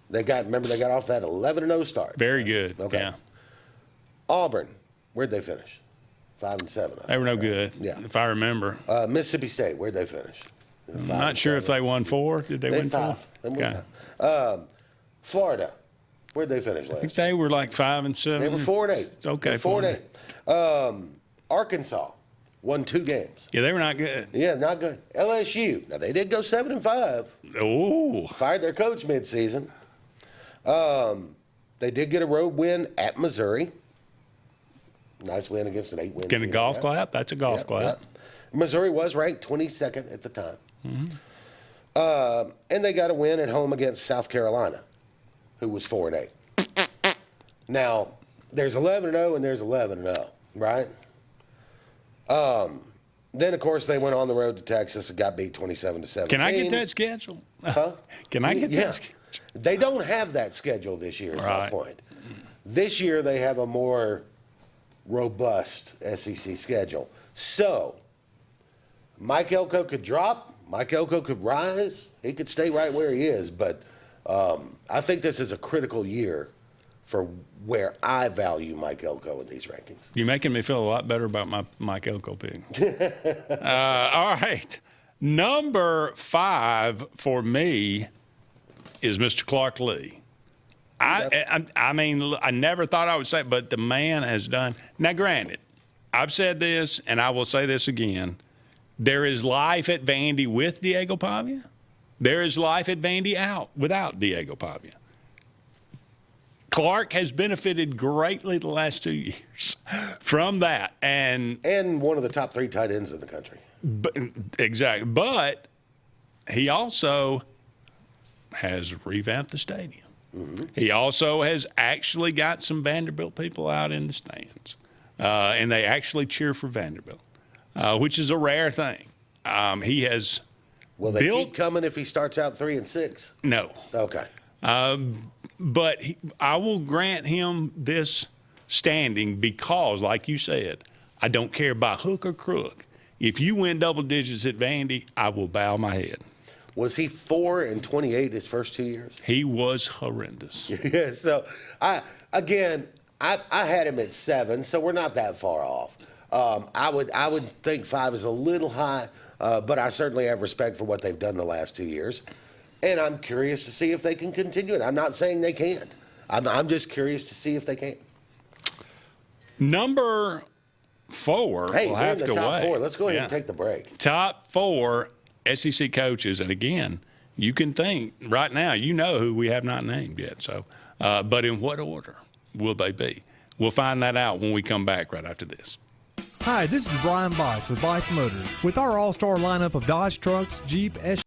They got off that 11-0 start. Very good. Okay. Yeah. Auburn, where'd they finish? 5-7. They were no good. Yeah. If I remember. Mississippi State, where'd they finish? I'm not sure if they won 4. Did they win 5? 5? They won 5. Florida, where'd they finish last I think they were like 5-7. They were 4-8. Okay. 4-8. Arkansas won 2 games. Yeah, they were not good. Yeah, not good. LSU, now they did go 7-5. Oh. Fired their coach midseason. They did get a road win at Missouri. Nice win against an 8-win team. Getting a golf clap? That's a golf clap. Yeah. Missouri was ranked 22nd at the time. Mm-hmm. And they got a win at home against South Carolina, who was 4-8. Now, there's 11-0 and there's 11-0, right? Then, of course, they went on the road to Texas and got beat 27-17. Can I get that schedule? Huh? Can I get that schedule? They don't have that schedule this year, is my Right. point. This year, they have a more robust SEC schedule. So, Mike Elko could drop. Mike Elko could rise. He could stay right where he is. But I think this is a critical year for where I value Mike Elko in these rankings. You're making me feel a lot better about my Mike Elko pick. All right. Number 5 for me is Mr. Clark Lee. I mean, I never thought I would say it, but the man has done. Now, granted, I've said this, and I will say this again. There is life at Vandy with Diego Pavia. There is life at Vandy without Diego Pavia. Clark has benefited greatly the last 2 years from that. And one of the top 3 tight ends in the country. Exactly. But he also has revamped the stadium. Mm-hmm. He also has actually got some Vanderbilt people out in the stands. And they actually cheer for Vanderbilt, which is a rare thing. He has Will they keep coming if he starts out 3-6? No. Okay. But I will grant him this standing because, like you said, I don't care by hook or crook. If you win double digits at Vandy, I will bow my head. Was he 4-28 his first 2 years? He was horrendous. Yeah, so I had him at 7, so we're not that far off. I would think 5 is a little high, but I certainly have respect for what they've done the last 2 years, and I'm curious to see if they can continue it. I'm not saying they can't. I'm just curious to see if they can. Number 4. Hey, we'll we're have in the to top wait. 4. Let's go ahead Yeah. and take the break. Top 4 SEC coaches, and again, you can think right now, you know who we have not named yet. So, but in what order will they be? We'll find that out when we come back right after this. Hi, this is Brian Bice with Bice Motors. With our all-star lineup of Dodge trucks, Jeep, SUVs.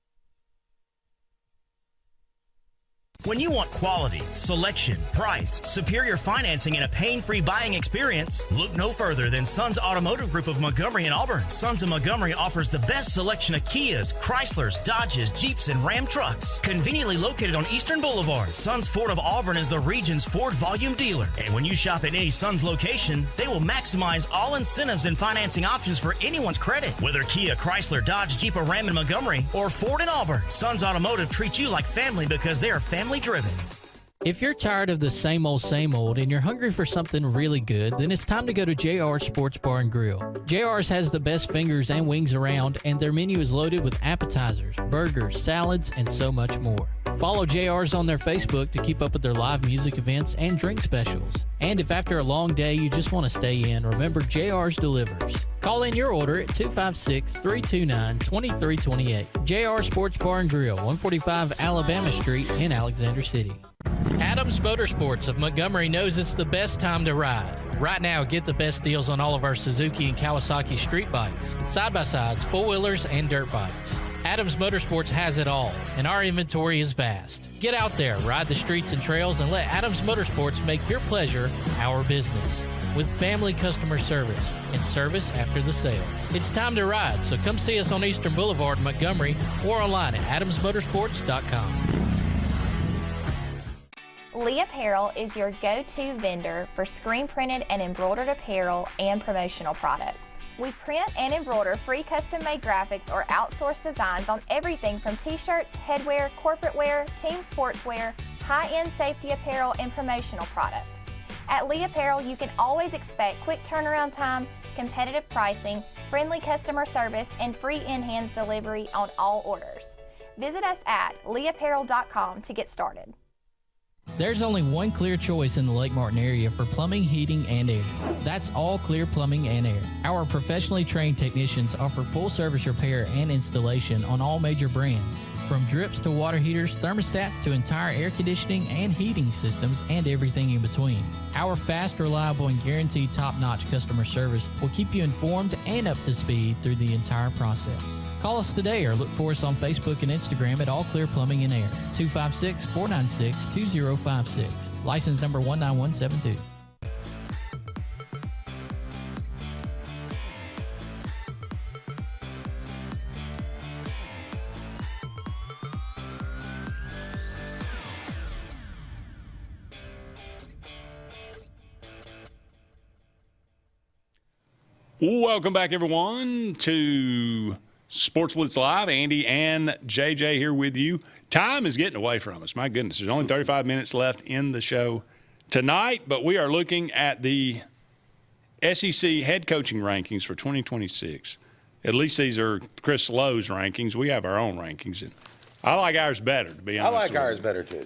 When you want quality, selection, price, superior financing, and a pain-free buying experience, look no further than Sons Automotive Group of Montgomery and Auburn. Sons of Montgomery offers the best selection of Kias, Chryslers, Dodges, Jeeps, and Ram trucks. Conveniently located on Eastern Boulevard, Sons Ford of Auburn is the region's Ford volume dealer. And when you shop at any Sons location, they will maximize all incentives and financing options for anyone's credit. Whether Kia, Chrysler, Dodge, Jeep, or Ram in Montgomery, or Ford in Auburn, Sons Automotive treats you like family because they are family driven. If you're tired of the same old and you're hungry for something really good, then it's time to go to JR's Sports Bar and Grill. JR's has the best fingers and wings around, and their menu is loaded with appetizers, burgers, salads, and so much more. Follow JR's on their Facebook to keep up with their live music events and drink specials. And if after a long day you just want to stay in, remember JR's delivers. Call in your order at 256-329-2328. JR Sports Bar and Grill, 145 Alabama Street in Alexander City. Adams Motorsports of Montgomery knows it's the best time to ride. Right now, get the best deals on all of our Suzuki and Kawasaki street bikes, side-by-sides, four-wheelers, and dirt bikes. Adams Motorsports has it all, and our inventory is vast. Get out there, ride the streets and trails, and let Adams Motorsports make your pleasure our business. With family customer service and service after the sale. It's time to ride, so come see us on Eastern Boulevard in Montgomery or online at adamsmotorsports.com. Lee Apparel is your go-to vendor for screen-printed and embroidered apparel and promotional products. We print and embroider free custom-made graphics or outsourced designs on everything from t-shirts, headwear, corporate wear, team sportswear, high-end safety apparel, and promotional products. At Lee Apparel, you can always expect quick turnaround time, competitive pricing, friendly customer service, and free in-hands delivery on all orders. Visit us at leeapparel.com to get started. There's only one clear choice in the Lake Martin area for plumbing, heating, and air. That's All Clear Plumbing and Air. Our professionally trained technicians offer full service repair and installation on all major brands. From drips to water heaters, thermostats to entire air conditioning and heating systems, and everything in between. Our fast, reliable, and guaranteed top-notch customer service will keep you informed and up to speed through the entire process. Call us today or look for us on Facebook and Instagram at All Clear Plumbing and Air, 256-496-2056. License number 19172. Welcome back, everyone, to Sports Blitz Live. Andy and JJ here with you. Time is getting away from us. My goodness, there's only 35 minutes left in the show tonight, but we are looking at the SEC head coaching rankings for 2026. At least these are Chris Lowe's rankings. We have our own rankings, and I like ours better, to be honest. I like ours better, too.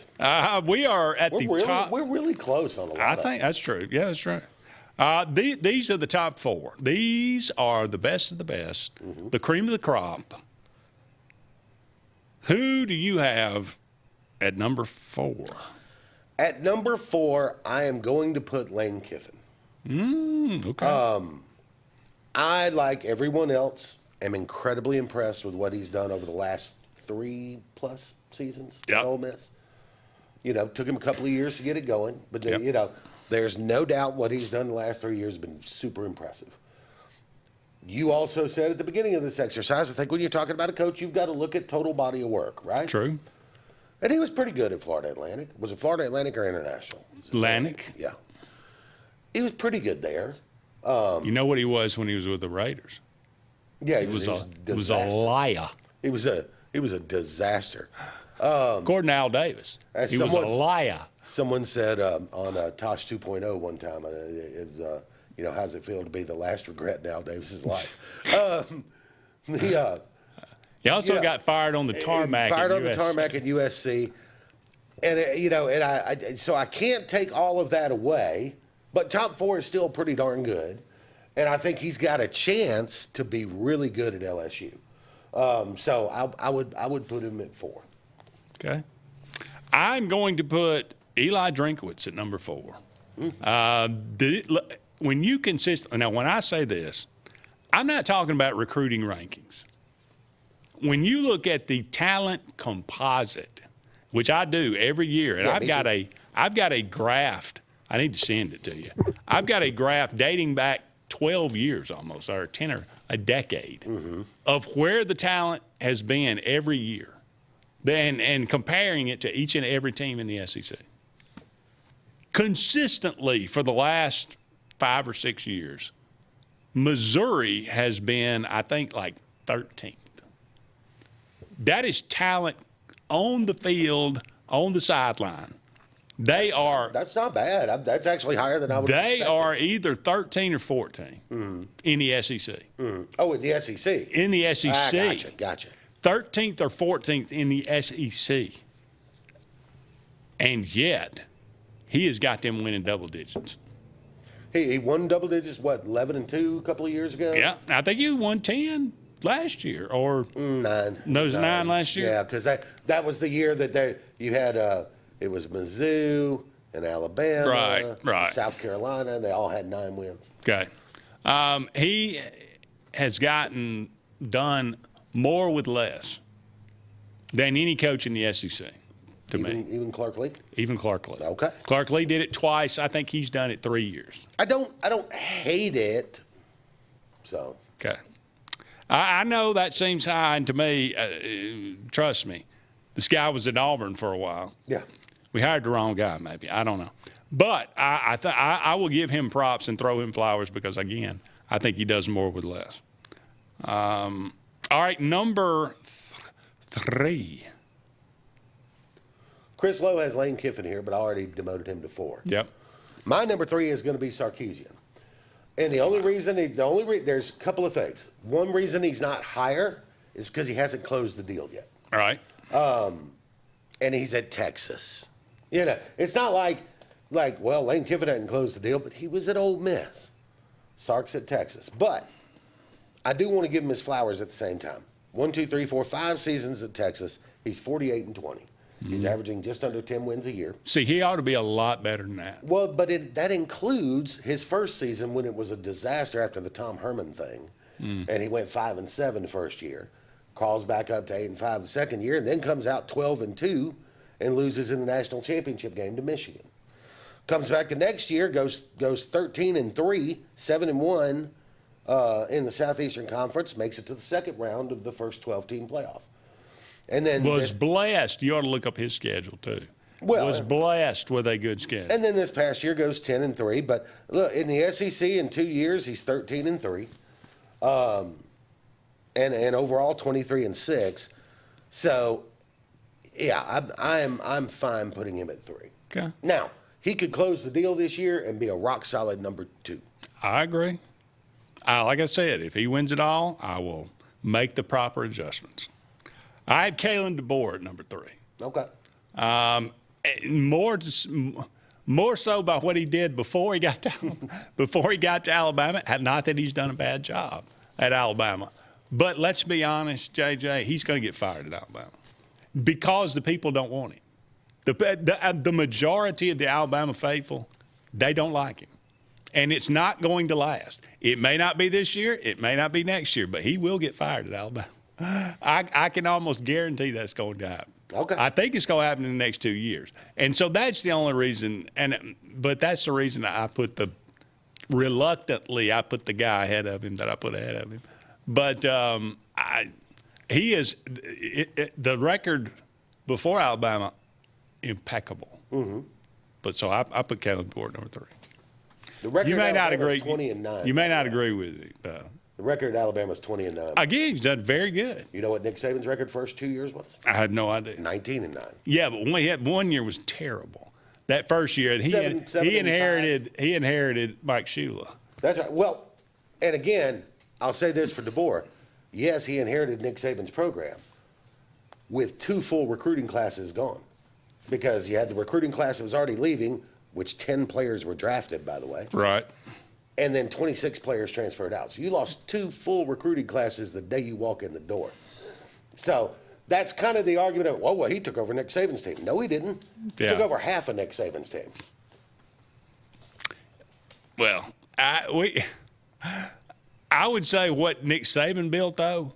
We are at the top. We're really close on a lot I think that's true. Yeah, that's right. These are the top four. These are the best of the best, the cream of the crop. Who do you have at number 4? At number 4, I am going to put Lane Kiffin. Okay. I, like everyone else, am incredibly impressed with what he's done over the last 3+ seasons at Ole Miss. You know, took him a couple of years to get it going, but you know, there's no doubt what he's done the last 3 years has been super impressive. You also said at the beginning of this exercise, I think when you're talking about a coach, you've got to look at total body of work, right? True. And he was pretty good at Florida Atlantic. Was it Florida Atlantic or International? Atlantic. Yeah. He was pretty good there. You know what he was when he was with the Raiders? Yeah, he was a liar. He was a disaster. According to Al Davis, he was a liar. Someone said on Tosh 2.0 one time, you know, how's it feel to be the last regret in Al Davis's life? He also got fired on the tarmac. The tarmac at USC, and you know, and so I can't take all of that away. But top 4 is still pretty darn good, and I think he's got a chance to be really good at LSU. So I would put him at 4. Okay, I'm going to put Eli Drinkwitz at number 4. When you consistently, now when I say this, I'm not talking about recruiting rankings. When you look at the talent composite, which I do every year, and I've got a graph. I need to send it to you. I've got a graph dating back 12 years almost, or 10 or a decade, of where the talent has been every year, and comparing it to each and every team in the SEC. Consistently for the last 5 or 6 years, Missouri has been, I think, like 13th. That is talent on the field, on the sideline. That's not bad. That's actually higher than I would. They are either 13 or 14 in the SEC. Oh, in the SEC. In the SEC. Gotcha. 13th or 14th in the SEC. And yet, he has got them winning double digits. He won double digits, 11-2 a couple of years ago? Yeah. I think he won 10 last year, or 9. No, it was 9 last year. Yeah, because that was the year that you had it was Mizzou and Alabama, right, South Carolina. They all had 9 wins. Okay. He has gotten done more with less than any coach in the SEC. Even Clark Lee? Even Clark Lee. Okay. Clark Lee did it twice. I think he's done it 3 years. I don't hate it. So. Okay. I know that seems high, and to me, trust me, this guy was at Auburn for a while. Yeah. We hired the wrong guy, maybe. I don't know. But I will give him props and throw him flowers because, again, I think he does more with less. All right, number 3. Chris Lowe has Lane Kiffin here, but I already demoted him to 4. Yep. My number 3 is going to be Sarkisian. And the only reason, there's a couple of things. One reason he's not higher is because he hasn't closed the deal yet. All right. And he's at Texas. It's not like, Lane Kiffin hadn't closed the deal, but he was at Ole Miss. Sark's at Texas. But I do want to give him his flowers at the same time. 1, 2, 3, 4, 5 seasons at Texas. He's 48-20. He's averaging just under 10 wins a year. See, he ought to be a lot better than that. Well, but that includes his first season when it was a disaster after the Tom Herman thing. And he went 5-7 the first year. Crawls back up to 8-5 the second year, and then comes out 12-2 and loses in the national championship game to Michigan. Comes back the next year, goes 13-3, 7-1 in the Southeastern Conference, makes it to the second round of the first 12-team playoff. And then was blessed. You ought to look up his schedule too. Was blessed with a good schedule. And then this past year goes 10-3. But look, in the SEC in 2 years he's 13-3, and overall 23-6. So yeah, I'm fine putting him at 3. Okay. Now he could close the deal this year and be a rock solid number 2. I agree. Like I said, if he wins it all, I will make the proper adjustments. I had Kalen DeBoer at number 3. Okay. More so by what he did before he got to Alabama. Not that he's done a bad job at Alabama, but let's be honest, JJ, he's going to get fired at Alabama because the people don't want him. The majority of the Alabama faithful, they don't like him, and it's not going to last. It may not be this year, it may not be next year, but he will get fired at Alabama. I can almost guarantee that's going to happen. Okay. I think it's going to happen in the next 2 years. And so that's the only reason, but that's the reason I put the guy ahead of him that I put ahead of him. But he is the record before Alabama, impeccable. Mm-hmm. But so I put Kalen DeBoer number 3. The record you may not agree. 20-9. You may not agree with it. The record at Alabama is 20-9. Again, he's done very good. You know what Nick Saban's record first 2 years was? I had no idea. 19-9. Yeah, but he had 1 year was terrible. That first year, he inherited Mike Shula. That's right. Well, and again, I'll say this for DeBoer. Yes, he inherited Nick Saban's program with 2 full recruiting classes gone, because you had the recruiting class that was already leaving, which 10 players were drafted, by the way. Right. And then 26 players transferred out. So you lost 2 full recruiting classes the day you walk in the door. So that's kind of the argument of, well, he took over Nick Saban's team. No, he didn't. He took over half of Nick Saban's team. Well, I would say what Nick Saban built, though,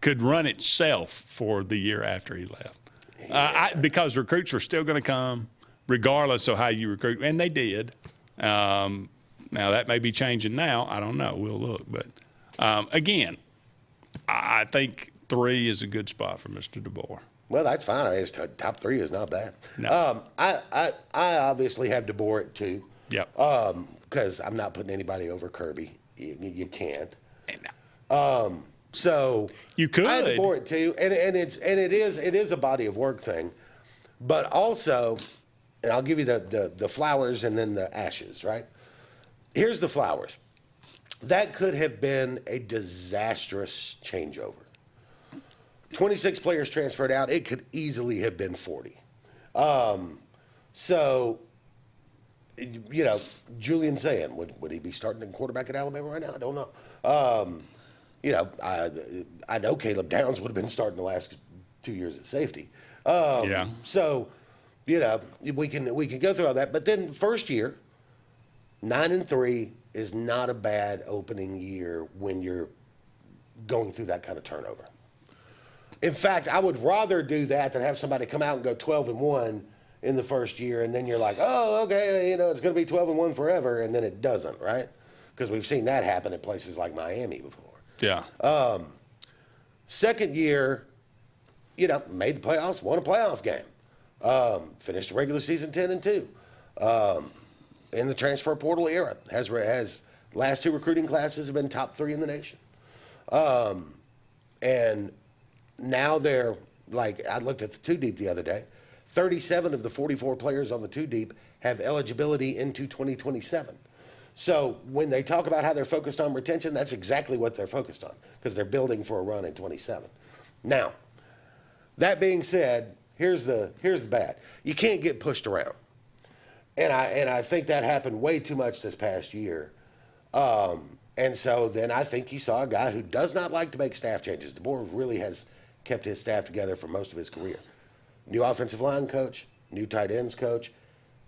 could run itself for the year after he left. Yeah. Because recruits were still going to come regardless of how you recruit, and they did. Now, that may be changing now. I don't know. We'll look. But, again, I think 3 is a good spot for Mr. DeBoer. Well, that's fine. His top 3 is not bad. No. I obviously have DeBoer at 2. Yep. Because I'm not putting anybody over Kirby. You can't. No. So you could. I had DeBoer at 2, and it is a body of work thing. But also, and I'll give you the flowers and then the ashes, right? Here's the flowers. That could have been a disastrous changeover. 26 players transferred out. It could easily have been 40. So, you know, Julian Zan, would he be starting in quarterback at Alabama right now? I don't know. You know, I know Caleb Downs would have been starting the last 2 years at safety. Yeah. So, you know, we can go through all that. But then first year, 9-3 is not a bad opening year when you're going through that kind of turnover. In fact, I would rather do that than have somebody come out and go 12-1 in the first year, and then you're like, oh, okay, you know, it's going to be 12-1 forever, and then it doesn't, right? Because we've seen that happen at places like Miami before. Yeah. Second year, you know, made the playoffs, won a playoff game, finished the regular season 10-2. In the transfer portal era, has last 2 recruiting classes have been top 3 in the nation, and now they're like, I looked at the 2 deep the other day. 37 of the 44 players on the 2 deep have eligibility into 2027. So when they talk about how they're focused on retention, that's exactly what they're focused on, because they're building for a run in 27. Now, that being said, here's the bad. You can't get pushed around. And I think that happened way too much this past year. And so then I think you saw a guy who does not like to make staff changes. DeBoer really has kept his staff together for most of his career. New offensive line coach, new tight ends coach.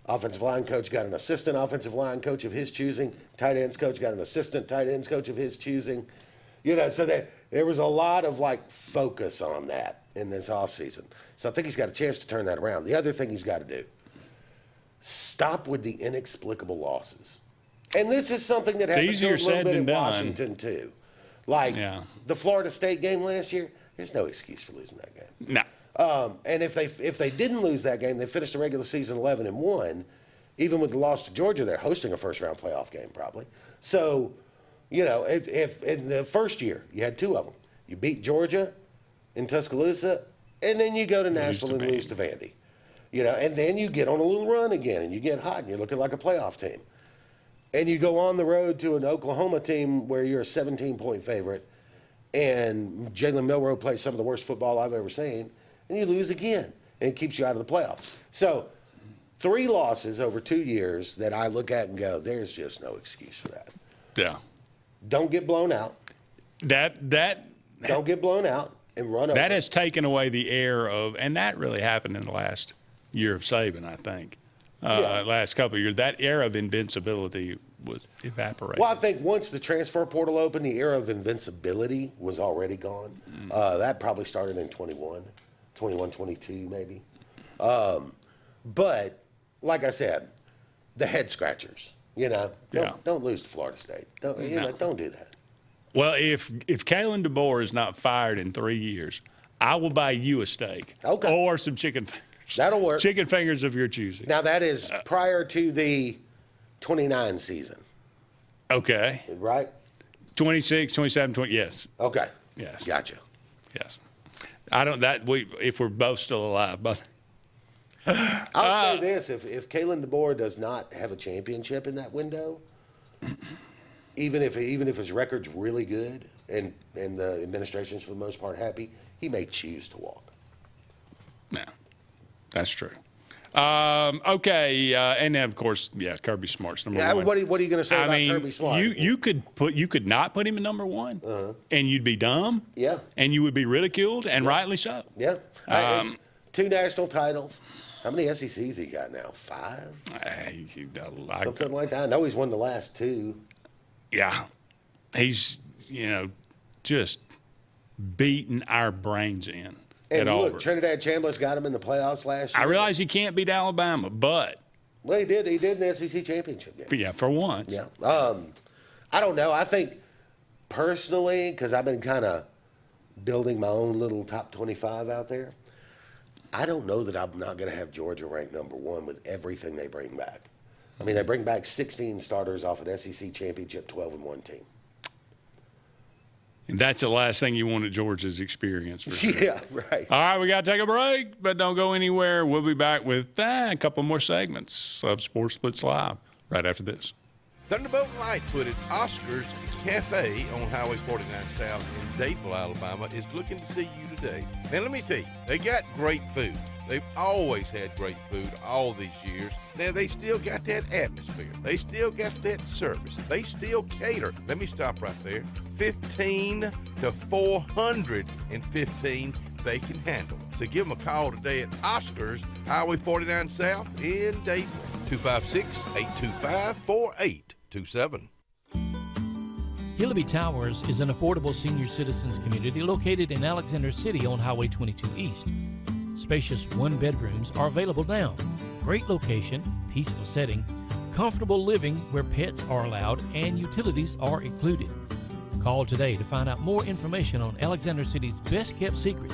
Offensive line coach got an assistant offensive line coach of his choosing. Tight ends coach got an assistant tight ends coach of his choosing. You know, so there was a lot of like focus on that in this offseason. So I think he's got a chance to turn that around. The other thing he's got to do, stop with the inexplicable losses. And this is something that happened to a little bit in Washington too. Like the Florida State game last year, there's no excuse for losing that game. No. And if they didn't lose that game, they finished the regular season 11-1. Even with the loss to Georgia, they're hosting a first-round playoff game probably. So, you know, if in the first year you had 2 of them, you beat Georgia in Tuscaloosa, and then you go to Nashville and lose to Vandy. You know, and then you get on a little run again, and you get hot, and you're looking like a playoff team. And you go on the road to an Oklahoma team where you're a 17-point favorite, and Jalen Milroe plays some of the worst football I've ever seen, and you lose again, and it keeps you out of the playoffs. So 3 losses over 2 years that I look at and go, there's just no excuse for that. Yeah. Don't get blown out. Don't get blown out and run over. That has taken away the air of, and that really happened in the last year of Saban, I think. Last couple of years, that era of invincibility was evaporated. Well, I think once the transfer portal opened, the era of invincibility was already gone. That probably started in 21, 22 maybe. But like I said, the head scratchers, you know, don't lose to Florida State. Don't do that. Well, if Kalen DeBoer is not fired in 3 years, I will buy you a steak. Okay. Or some chicken fingers. That'll work. Chicken fingers of your choosing. Now, that is prior to the 29 season. Okay. Right? 26, 27, 20, yes. Okay. Yes. Gotcha. Yes. If we're both still alive. But I'll say this, if Kalen DeBoer does not have a championship in that window, even if his record's really good and the administration's for the most part happy, he may choose to walk. No. That's true. Okay, and then of course, Kirby Smart's number one. What are you going to say about Kirby Smart? You could not put him in number one, and you'd be dumb. Yeah. And you would be ridiculed, and rightly so. Yeah. 2 national titles. How many SECs he got now? 5? Something like that. I know he's won the last 2. Yeah. He's just beating our brains in. And look, Auburn. Trinidad Chambliss got him in the playoffs last year. I realize he can't beat Alabama, but well, he did. He did in the SEC championship game. Yeah, for once. Yeah. I don't know. I think personally, because I've been kind of building my own little top 25 out there, I don't know that I'm not going to have Georgia ranked number 1 with everything they bring back. I mean, they bring back 16 starters off an SEC championship 12-1 team. And that's the last thing you want at Georgia's experience. For sure. Yeah, right. All right, we got to take a break, but don't go anywhere. We'll be back with a couple more segments of Sports Blitz Live right after this. Thunderbolt and Lightfoot at Oscar's Cafe on Highway 49 South in Dadeville, Alabama is looking to see you today. Now, let me tell you, they got great food. They've always had great food all these years. Now, they still got that atmosphere. They still got that service. They still cater. Let me stop right there. 15 to 415 they can handle. So give them a call today at Oscar's, Highway 49 South in Dadeville. 256-825-4827. Hillaby Towers is an affordable senior citizens community located in Alexander City on Highway 22 East. Spacious one-bedrooms are available now. Great location, peaceful setting, comfortable living where pets are allowed and utilities are included. Call today to find out more information on Alexander City's best-kept secret,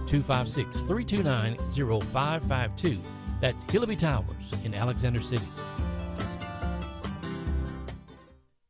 256-329-0552. That's Hillaby Towers in Alexander City.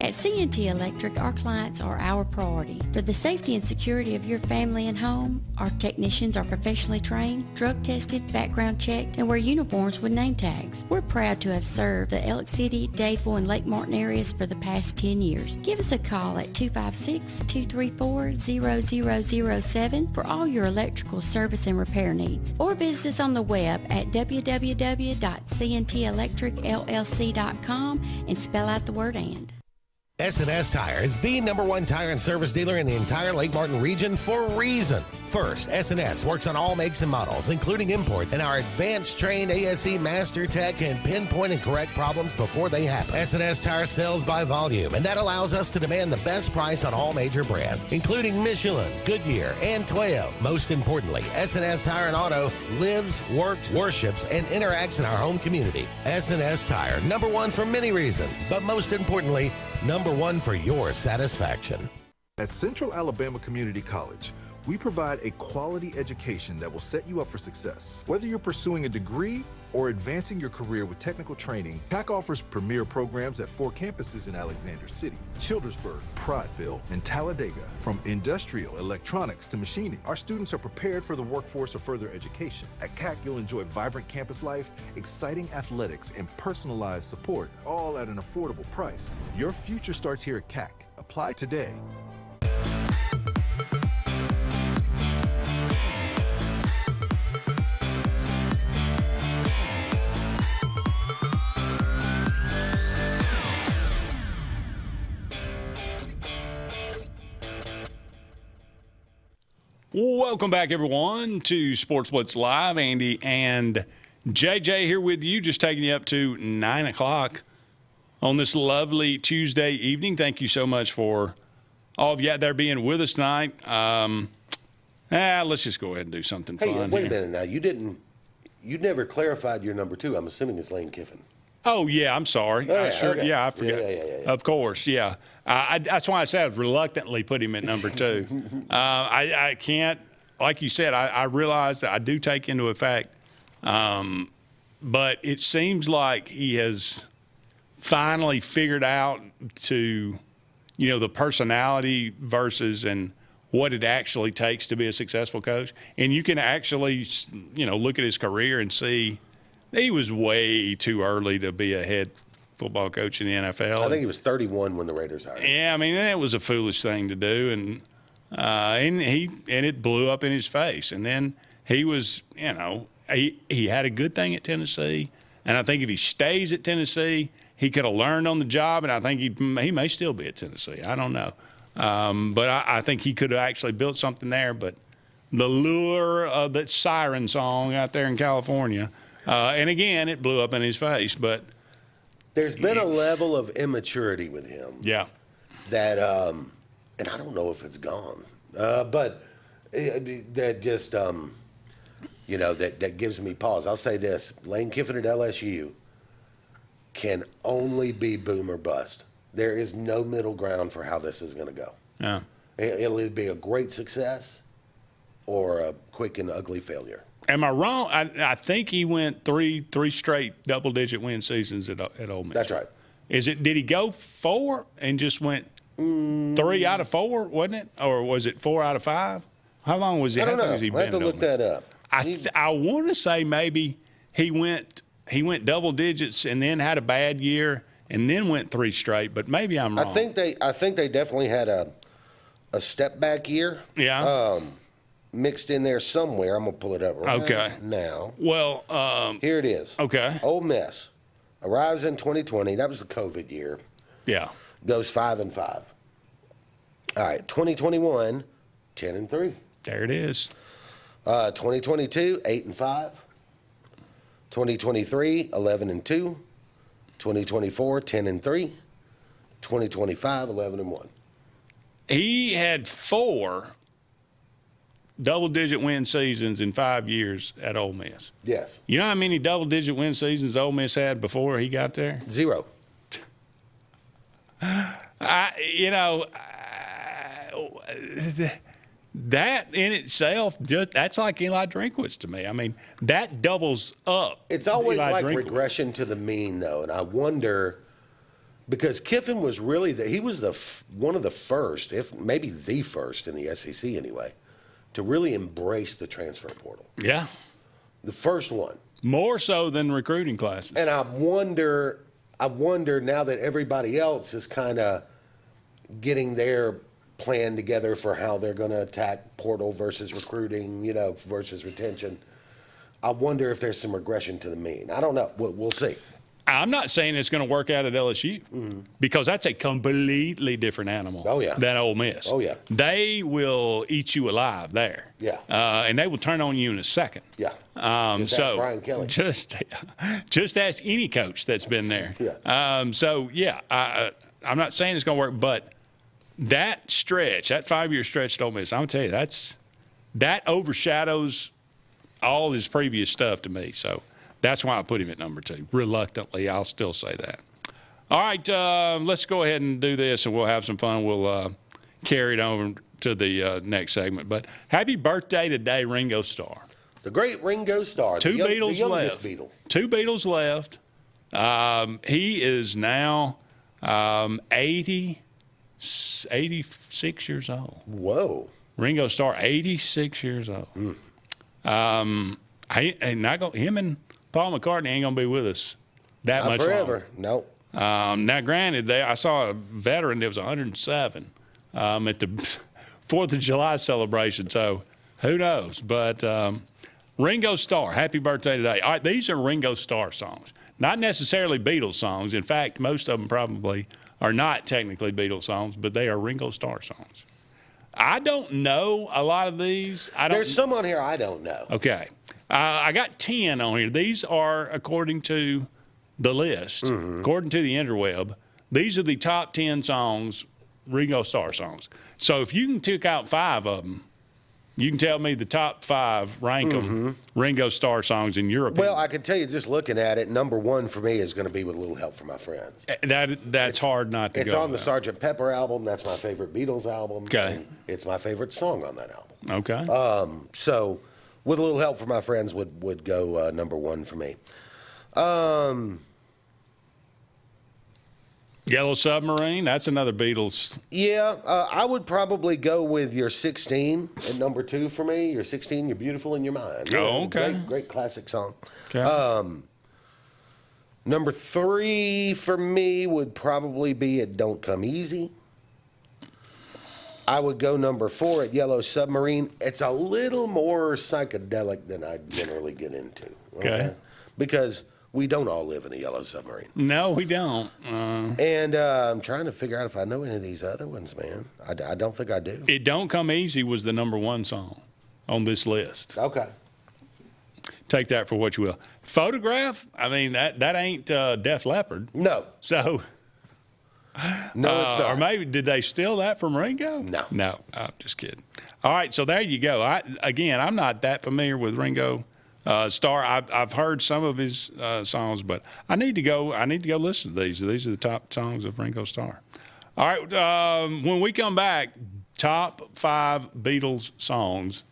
At C&T Electric, our clients are our priority. For the safety and security of your family and home, our technicians are professionally trained, drug tested, background checked, and wear uniforms with name tags. We're proud to have served the Elk City, Dadeville, and Lake Martin areas for the past 10 years. Give us a call at 256-234-0007 for all your electrical service and repair needs, or visit us on the web at www.cntelectricllc.com and spell out the word "and." S&S Tire is the #1 tire and service dealer in the entire Lake Martin region for reasons. First, S&S works on all makes and models, including imports, and our advanced trained ASE Master Tech can pinpoint and correct problems before they happen. S&S Tire sells by volume, and that allows us to demand the best price on all major brands, including Michelin, Goodyear, and Toyo. Most importantly, S&S Tire and Auto lives, works, worships, and interacts in our home community. S&S Tire, #1 for many reasons, but most importantly, #1 for your satisfaction. At Central Alabama Community College, we provide a quality education that will set you up for success. Whether you're pursuing a degree or advancing your career with technical training, CAC offers premier programs at 4 campuses in Alexander City, Childersburg, Prattville, and Talladega. From industrial, electronics to machining, our students are prepared for the workforce or further education. At CAC, you'll enjoy vibrant campus life, exciting athletics, and personalized support, all at an affordable price. Your future starts here at CAC. Apply today. Welcome back, everyone, to Sports Blitz Live. Andy and JJ here with you, just taking you up to 9 o'clock on this lovely Tuesday evening. Thank you so much for all of you out there being with us tonight. Let's just go ahead and do something fun. Wait a minute now. You never clarified your number 2. I'm assuming it's Lane Kiffin. Oh, yeah, I'm sorry. Oh, I forgot. Yeah. Of course, yeah. That's why I said I reluctantly put him at number 2. I can't, like you said, I realize that I do take into effect, but it seems like he has finally figured out the personality versus and what it actually takes to be a successful coach. And you can actually, look at his career and see he was way too early to be a head football coach in the NFL. I think he was 31 when the Raiders hired him. Yeah, I mean, that was a foolish thing to do, and it blew up in his face. And then he was, he had a good thing at Tennessee, and I think if he stays at Tennessee, he could have learned on the job, and I think he may still be at Tennessee. I don't know. But I think he could have actually built something there. But the lure of that siren song out there in California, and again, it blew up in his face. But there's been a level of immaturity with him. Yeah. That, and I don't know if it's gone, but that just, that gives me pause. I'll say this: Lane Kiffin at LSU can only be boom or bust. There is no middle ground for how this is going to go. Yeah. It'll either be a great success or a quick and ugly failure. Am I wrong? I think he went three straight double-digit win seasons at Ole Miss. That's right. Did he go 4 and just went 3 out of 4, wasn't it? Or was it 4 out of 5? How long was he? I don't How long know. has he I have been to look that up. I want to say maybe he went double digits and then had a bad year and then went 3 straight, but maybe I'm wrong. I think they definitely had a step back year. Yeah. Mixed in there somewhere. I'm gonna pull it up right now. Well, here it is. Okay. Ole Miss arrives in 2020. That was the COVID year. Yeah. Goes 5-5. All right. 2021, 10-3. There it is. 2022, 8-5. 2023, 11-2. 2024, 10-3. 2025, 11-1. He had 4 double-digit win seasons in 5 years at Ole Miss. Yes. You know how many double-digit win seasons Ole Miss had before he got there? 0. That in itself, that's like Eli Drinkwitz to me. I mean, that doubles up. It's always Eli like Drinkwitz. regression to the mean, though, and I wonder because Kiffin was really he was one of the first, if maybe the first in the SEC anyway, to really embrace the transfer portal. Yeah, the first one. More so than recruiting classes. And I wonder now that everybody else is kind of getting their plan together for how they're going to attack portal versus recruiting, versus retention. I wonder if there's some regression to the mean. I don't know. We'll see. I'm not saying it's going to work out at LSU because that's a completely different animal than Ole Miss. Oh, yeah. They will eat you alive there. Yeah. And they will turn on you in a second. Yeah. Just ask Brian Kelly. Just ask any coach that's been there. Yeah. I'm not saying it's going to work, but that stretch, that 5-year stretch at Ole Miss, I'm going to tell you, that overshadows all his previous stuff to me. So that's why I put him at number 2. Reluctantly, I'll still say that. All right, let's go ahead and do this, and we'll have some fun. We'll carry it over to the next segment. But happy birthday today, Ringo Starr. The great Ringo Starr. The youngest left. Beatle. 2 Beatles left. He is now 86 years old. Whoa. Ringo Starr, 86 years old. Him and Paul McCartney ain't going to be with us that Not much forever. longer. Nope. Now, granted, I saw a veteran that was 107 at the 4th of July celebration, so who knows. But Ringo Starr, happy birthday today. All right, these are Ringo Starr songs, not necessarily Beatles songs. In fact, most of them probably are not technically Beatles songs, but they are Ringo Starr songs. I don't know a lot of these. There's some on here I don't know. Okay. I got 10 on here. These are according to the list, according to the interweb. These are the top 10 songs, Ringo Starr songs. So if you can take out 5 of them, you can tell me the top 5, rank them, Ringo Starr songs in your opinion. Well, I can tell you just looking at it, number 1 for me is going to be With a Little Help from My Friends. That's hard not to go. It's on the with. Sgt. Pepper album. That's my favorite Beatles album. Okay. And it's my favorite song on that album. Okay. So With a Little Help from My Friends would go number 1 for me. Yellow Submarine, that's another Beatles. Yeah, I would probably go with You're 16 at number 2 for me. You're 16, You're Beautiful in Your Mind. Oh, okay. Great classic song. Okay. Number 3 for me would probably be It Don't Come Easy. I would go number 4 at Yellow Submarine. It's a little more psychedelic than I generally get into. Okay. Because we don't all live in a yellow submarine. No, we don't. And I'm trying to figure out if I know any of these other ones, man. I don't think I do. It Don't Come Easy was the number 1 song on this list. Okay. Take that for what you will. Photograph, I mean, that ain't Def Leppard. No. So. No, it's not. Or maybe, did they steal that from Ringo? No. No, I'm just kidding. All right, so there you go. I'm not that familiar with Ringo Starr. I've heard some of his songs, but I need to go listen to these. These are the top songs of Ringo Starr. All right, when we come back, top 5 Beatles songs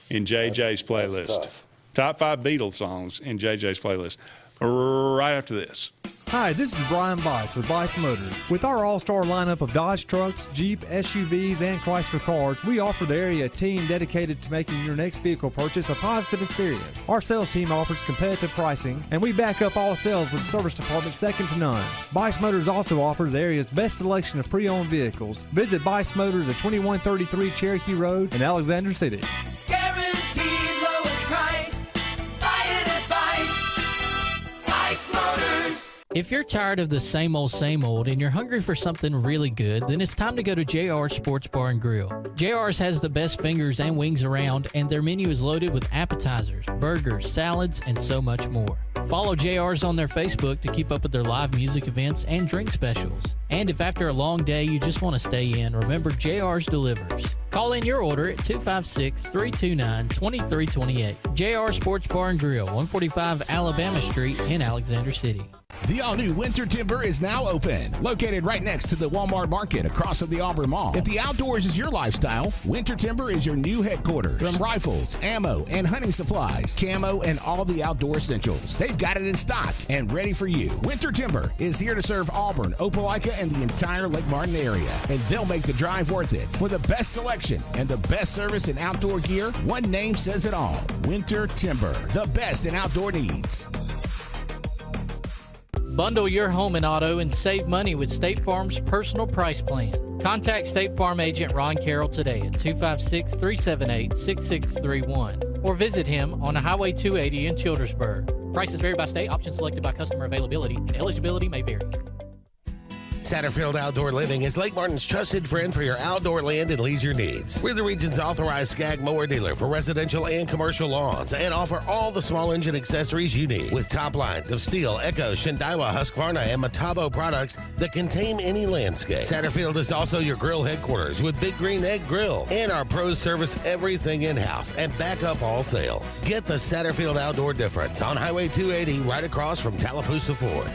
in JJ's playlist. That's tough. Top 5 Beatles songs in JJ's playlist. right after this. Hi, this is Brian Bice with Bice Motors. With our all-star lineup of Dodge trucks, Jeep, SUVs, and Chrysler cars, we offer the area team dedicated to making your next vehicle purchase a positive experience. Our sales team offers competitive pricing, and we back up all sales with a service department second to none. Bice Motors also offers the area's best selection of pre-owned vehicles. Visit Bice Motors at 2133 Cherokee Road in Alexander City. Guaranteed lowest price. Buy it at Bice Motors. If you're tired of the same old and you're hungry for something really good, then it's time to go to JR's Sports Bar and Grill. JR's has the best fingers and wings around, and their menu is loaded with appetizers, burgers, salads, and so much more. Follow JR's on their Facebook to keep up with their live music events and drink specials. And if after a long day you just want to stay in, remember JR's delivers. Call in your order at 256-329-2328. JR Sports Bar and Grill, 145 Alabama Street in Alexander City. The all-new Winter Timber is now open. Located right next to the Walmart Market across from the Auburn Mall. If the outdoors is your lifestyle, Winter Timber is your new headquarters. From rifles, ammo, and hunting supplies, camo, and all the outdoor essentials, they've got it in stock and ready for you. Winter Timber is here to serve Auburn, Opelika, and the entire Lake Martin area, and they'll make the drive worth it. For the best selection and the best service in outdoor gear, one name says it all. Winter Timber, the best in outdoor needs. Bundle your home and auto and save money with State Farm's personal price plan. Contact State Farm agent Ron Carroll today at 256-378-6631 or visit him on Highway 280 in Childersburg. Prices vary by state, options selected by customer availability, and eligibility may vary. Satterfield Outdoor Living is Lake Martin's trusted friend for your outdoor land and leisure needs. We're the region's authorized Skag mower dealer for residential and commercial lawns and offer all the small engine accessories you need with top lines of Steel, Echo, Shindawa, Husqvarna, and Metabo products that can tame any landscape. Satterfield is also your grill headquarters with Big Green Egg Grill, and our pros service everything in-house and back up all sales. Get the Satterfield Outdoor difference on Highway 280 right across from Tallapoosa Ford.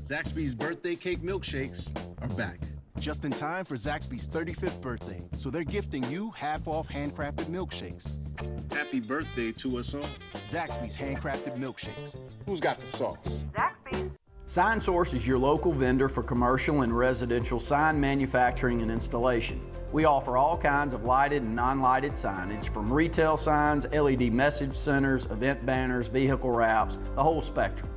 Zaxby's birthday cake milkshakes are back. Just in time for Zaxby's 35th birthday, so they're gifting you half-off handcrafted milkshakes. Happy birthday to us all. Zaxby's handcrafted milkshakes. Who's got the sauce? Zaxby's. Sign Source is your local vendor for commercial and residential sign manufacturing and installation. We offer all kinds of lighted and non-lighted signage, from retail signs, LED message centers, event banners, vehicle wraps, the whole spectrum.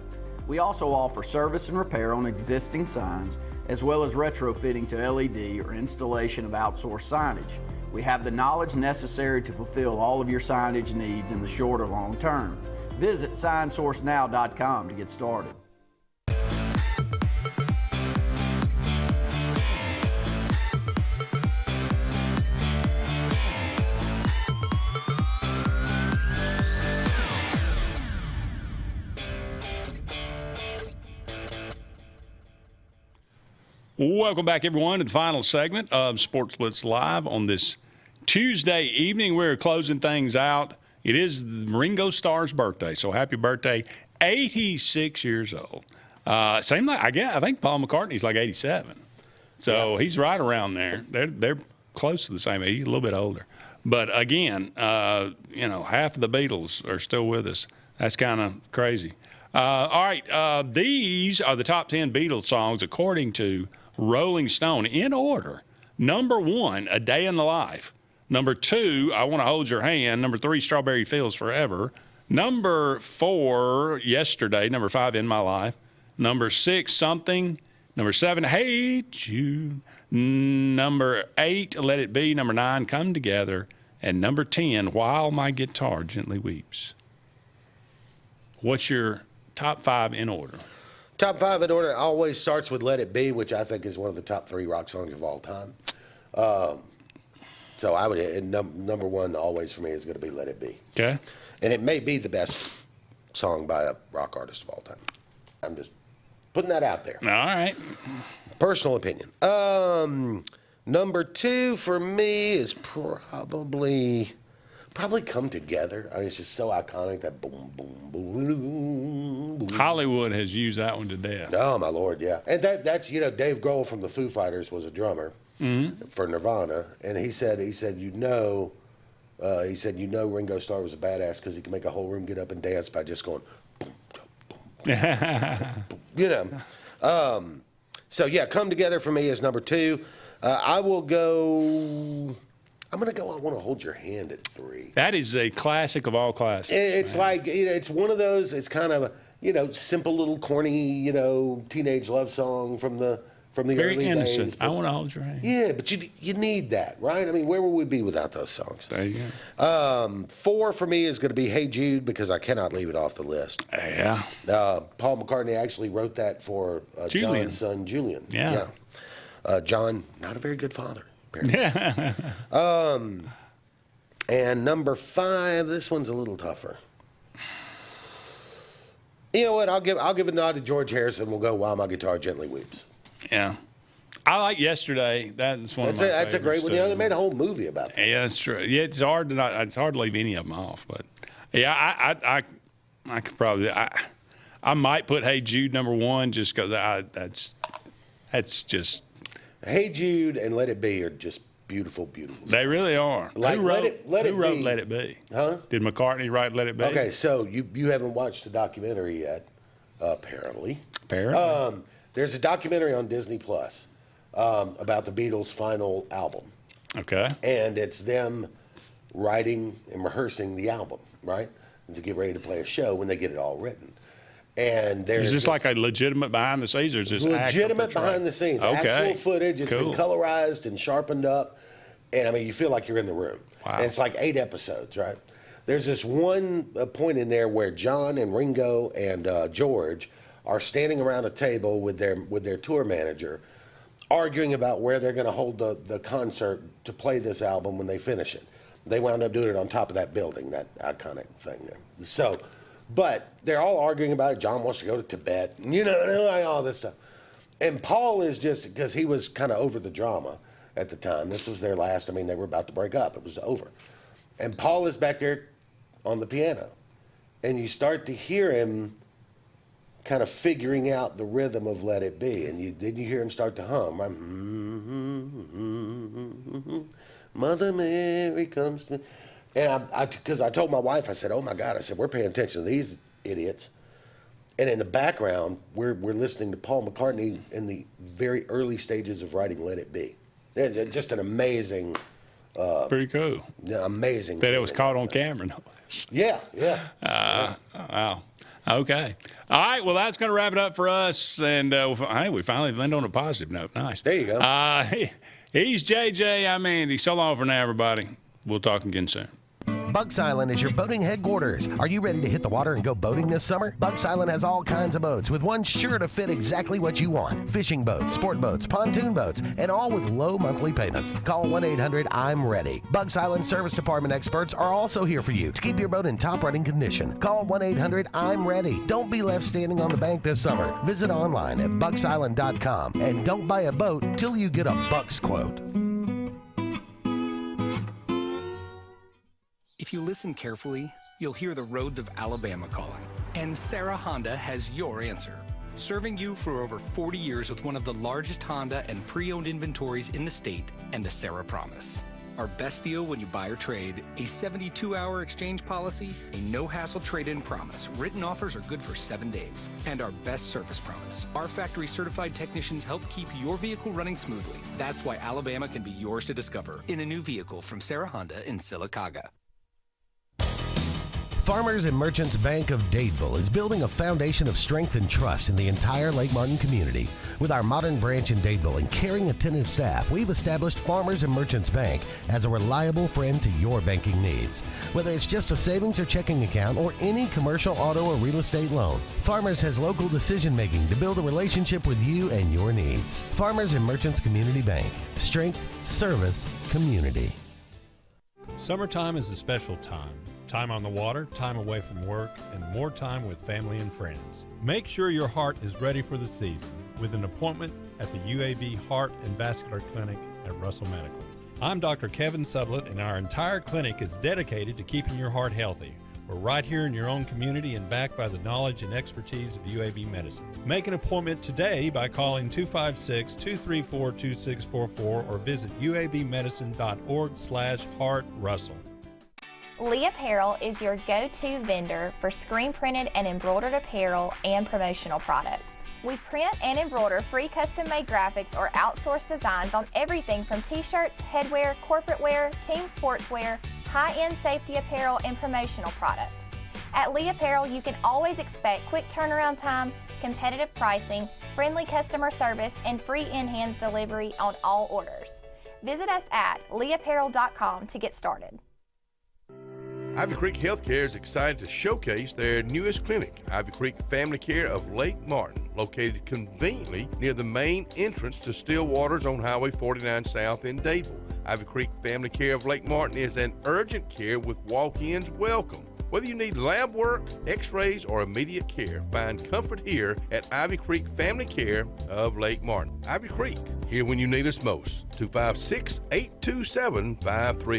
We also offer service and repair on existing signs, as well as retrofitting to LED or installation of outsourced signage. We have the knowledge necessary to fulfill all of your signage needs in the short or long term. Visit signsourcenow.com to get started. Welcome back, everyone, to the final segment of Sports Blitz Live on this Tuesday evening. We're closing things out. It is Ringo Starr's birthday, so happy birthday. 86 years old. Same like I think Paul McCartney's like 87. So he's right around there. They're close to the same age. He's a little bit older. But again, half of the Beatles are still with us. That's kind of crazy. All right, these are the top 10 Beatles songs according to Rolling Stone in order. Number 1, A Day in the Life. Number 2, I Want to Hold Your Hand. Number 3, Strawberry Fields Forever. Number 4, Yesterday. Number 5, In My Life. Number 6, Something. Number 7, Hey Jude. Number 8, Let It Be. Number 9, Come Together. And number 10, While My Guitar Gently Weeps. What's your top 5 in order? Top 5 in order always starts with Let It Be, which I think is one of the top 3 rock songs of all time. So I would, and number 1 always for me is going to be Let It Be. Okay. And it may be the best song by a rock artist of all time. I'm just putting that out there. All right. Personal opinion. Number 2 for me is probably Come Together. I mean, it's just so iconic, that boom, boom, boom, boom. Hollywood has used that one to death. Oh, my Lord, yeah. And that's, Dave Grohl from the Foo Fighters was a drummer for Nirvana. And he said, He said, Ringo Starr was a badass because he could make a whole room get up and dance by just going, boom, boom, boom, boom. So, yeah, Come Together for me is number 2. I will go... I'm going to go I Want to Hold Your Hand at 3. That is a classic of all classics. It's like, it's one of those, it's kind of, simple little corny, teenage love song from the Very early innocent. days. I Want to Hold Your Hand. Yeah, but you need that, right? I mean, where would we be without those songs? There you go. 4 for me is going to be Hey Jude because I cannot leave it off the list. Yeah. Paul McCartney actually wrote that for John's son, Julian. Yeah. John, not a very good father. And number 5, this one's a little tougher. You know what? I'll give a nod to George Harrison. We'll go While My Guitar Gently Weeps. Yeah. I like Yesterday. That's one of my That's a great one. favorites, They made a whole movie about that. Yeah, that's true. Yeah, it's hard to leave any of them off. But yeah, I could probably I might put Hey Jude number 1 just because that's just. Hey Jude and Let It Be are just beautiful, beautiful songs. They really are. Like, who wrote Let It Be? Let It Be? Huh? Did McCartney write Let It Be? Okay, so you haven't watched the documentary yet, apparently. Apparently. There's a documentary on Disney Plus about the Beatles' final album. Okay. And it's them writing and rehearsing the album, right? To get ready to play a show when they get it all written. And there's is this like a legitimate behind the scenes, or is this legitimate behind the scenes? Okay. Actual footage. It's been colorized and sharpened up, and I mean you feel like you're in the room. Wow. And it's like 8 episodes, right? There's this one point in there where John and Ringo and George are standing around a table with their tour manager, arguing about where they're going to hold the concert to play this album when they finish it. They wound up doing it on top of that building, that iconic thing there. So. But they're all arguing about it. John wants to go to Tibet, and like all this stuff. And Paul is just, because he was kind of over the drama at the time. This was their last, they were about to break up. It was over. And Paul is back there on the piano. And you start to hear him kind of figuring out the rhythm of Let It Be. And then you hear him start to hum. Right? Mother Mary comes to me. And because I told my wife, I said, oh, my God, I said, we're paying attention to these idiots. And in the background, we're listening to Paul McCartney in the very early stages of writing Let It Be. Just an amazing. Pretty cool. Amazing. That it was caught on camera. Yeah. Wow. Okay. All right. Well, that's going to wrap it up for us. And hey, we finally landed on a positive note. Nice. There you go. He's JJ. I'm Andy. So long for now, everybody. We'll talk again soon. Bucks Island is your boating headquarters. Are you ready to hit the water and go boating this summer? Bucks Island has all kinds of boats, with one sure to fit exactly what you want. Fishing boats, sport boats, pontoon boats, and all with low monthly payments. Call 1-800-I'm-READY. Bucks Island Service Department experts are also here for you to keep your boat in top running condition. Call 1-800-I'm-READY. Don't be left standing on the bank this summer. Visit online at bucksisland.com and don't buy a boat till you get a Bucks quote. If you listen carefully, you'll hear the roads of Alabama calling. And Sarah Honda has your answer. Serving you for over 40 years with one of the largest Honda and pre-owned inventories in the state and the Sarah Promise. Our best deal when you buy or trade, a 72-hour exchange policy, a no-hassle trade-in promise. Written offers are good for 7 days. And our best service promise. Our factory-certified technicians help keep your vehicle running smoothly. That's why Alabama can be yours to discover in a new vehicle from Sarah Honda in Sylacauga. Farmers and Merchants Bank of Dadeville is building a foundation of strength and trust in the entire Lake Martin community. With our modern branch in Dadeville and caring, attentive staff, we've established Farmers and Merchants Bank as a reliable friend to your banking needs. Whether it's just a savings or checking account or any commercial, auto, or real estate loan, Farmers has local decision-making to build a relationship with you and your needs. Farmers and Merchants Community Bank. Strength, service, community. Summertime is a special time. Time on the water, time away from work, and more time with family and friends. Make sure your heart is ready for the season with an appointment at the UAB Heart and Vascular Clinic at Russell Medical. I'm Dr. Kevin Sublett, and our entire clinic is dedicated to keeping your heart healthy. We're right here in your own community and backed by the knowledge and expertise of UAB Medicine. Make an appointment today by calling 256-234-2644 or visit uabmedicine.org/heartrussell. Lee Apparel is your go-to vendor for screen printed and embroidered apparel and promotional products. We print and embroider free custom-made graphics or outsourced designs on everything from t-shirts, headwear, corporate wear, team sportswear, high-end safety apparel, and promotional products. At Lee Apparel, you can always expect quick turnaround time, competitive pricing, friendly customer service, and free in-hands delivery on all orders. Visit us at leeapparel.com to get started. Ivy Creek Healthcare is excited to showcase their newest clinic, Ivy Creek Family Care of Lake Martin, located conveniently near the main entrance to Stillwater's on Highway 49 South in Dadeville. Ivy Creek Family Care of Lake Martin is an urgent care with walk-ins welcome. Whether you need lab work, x-rays, or immediate care, find comfort here at Ivy Creek Family Care of Lake Martin. Ivy Creek, here when you need us most. 256-827-53.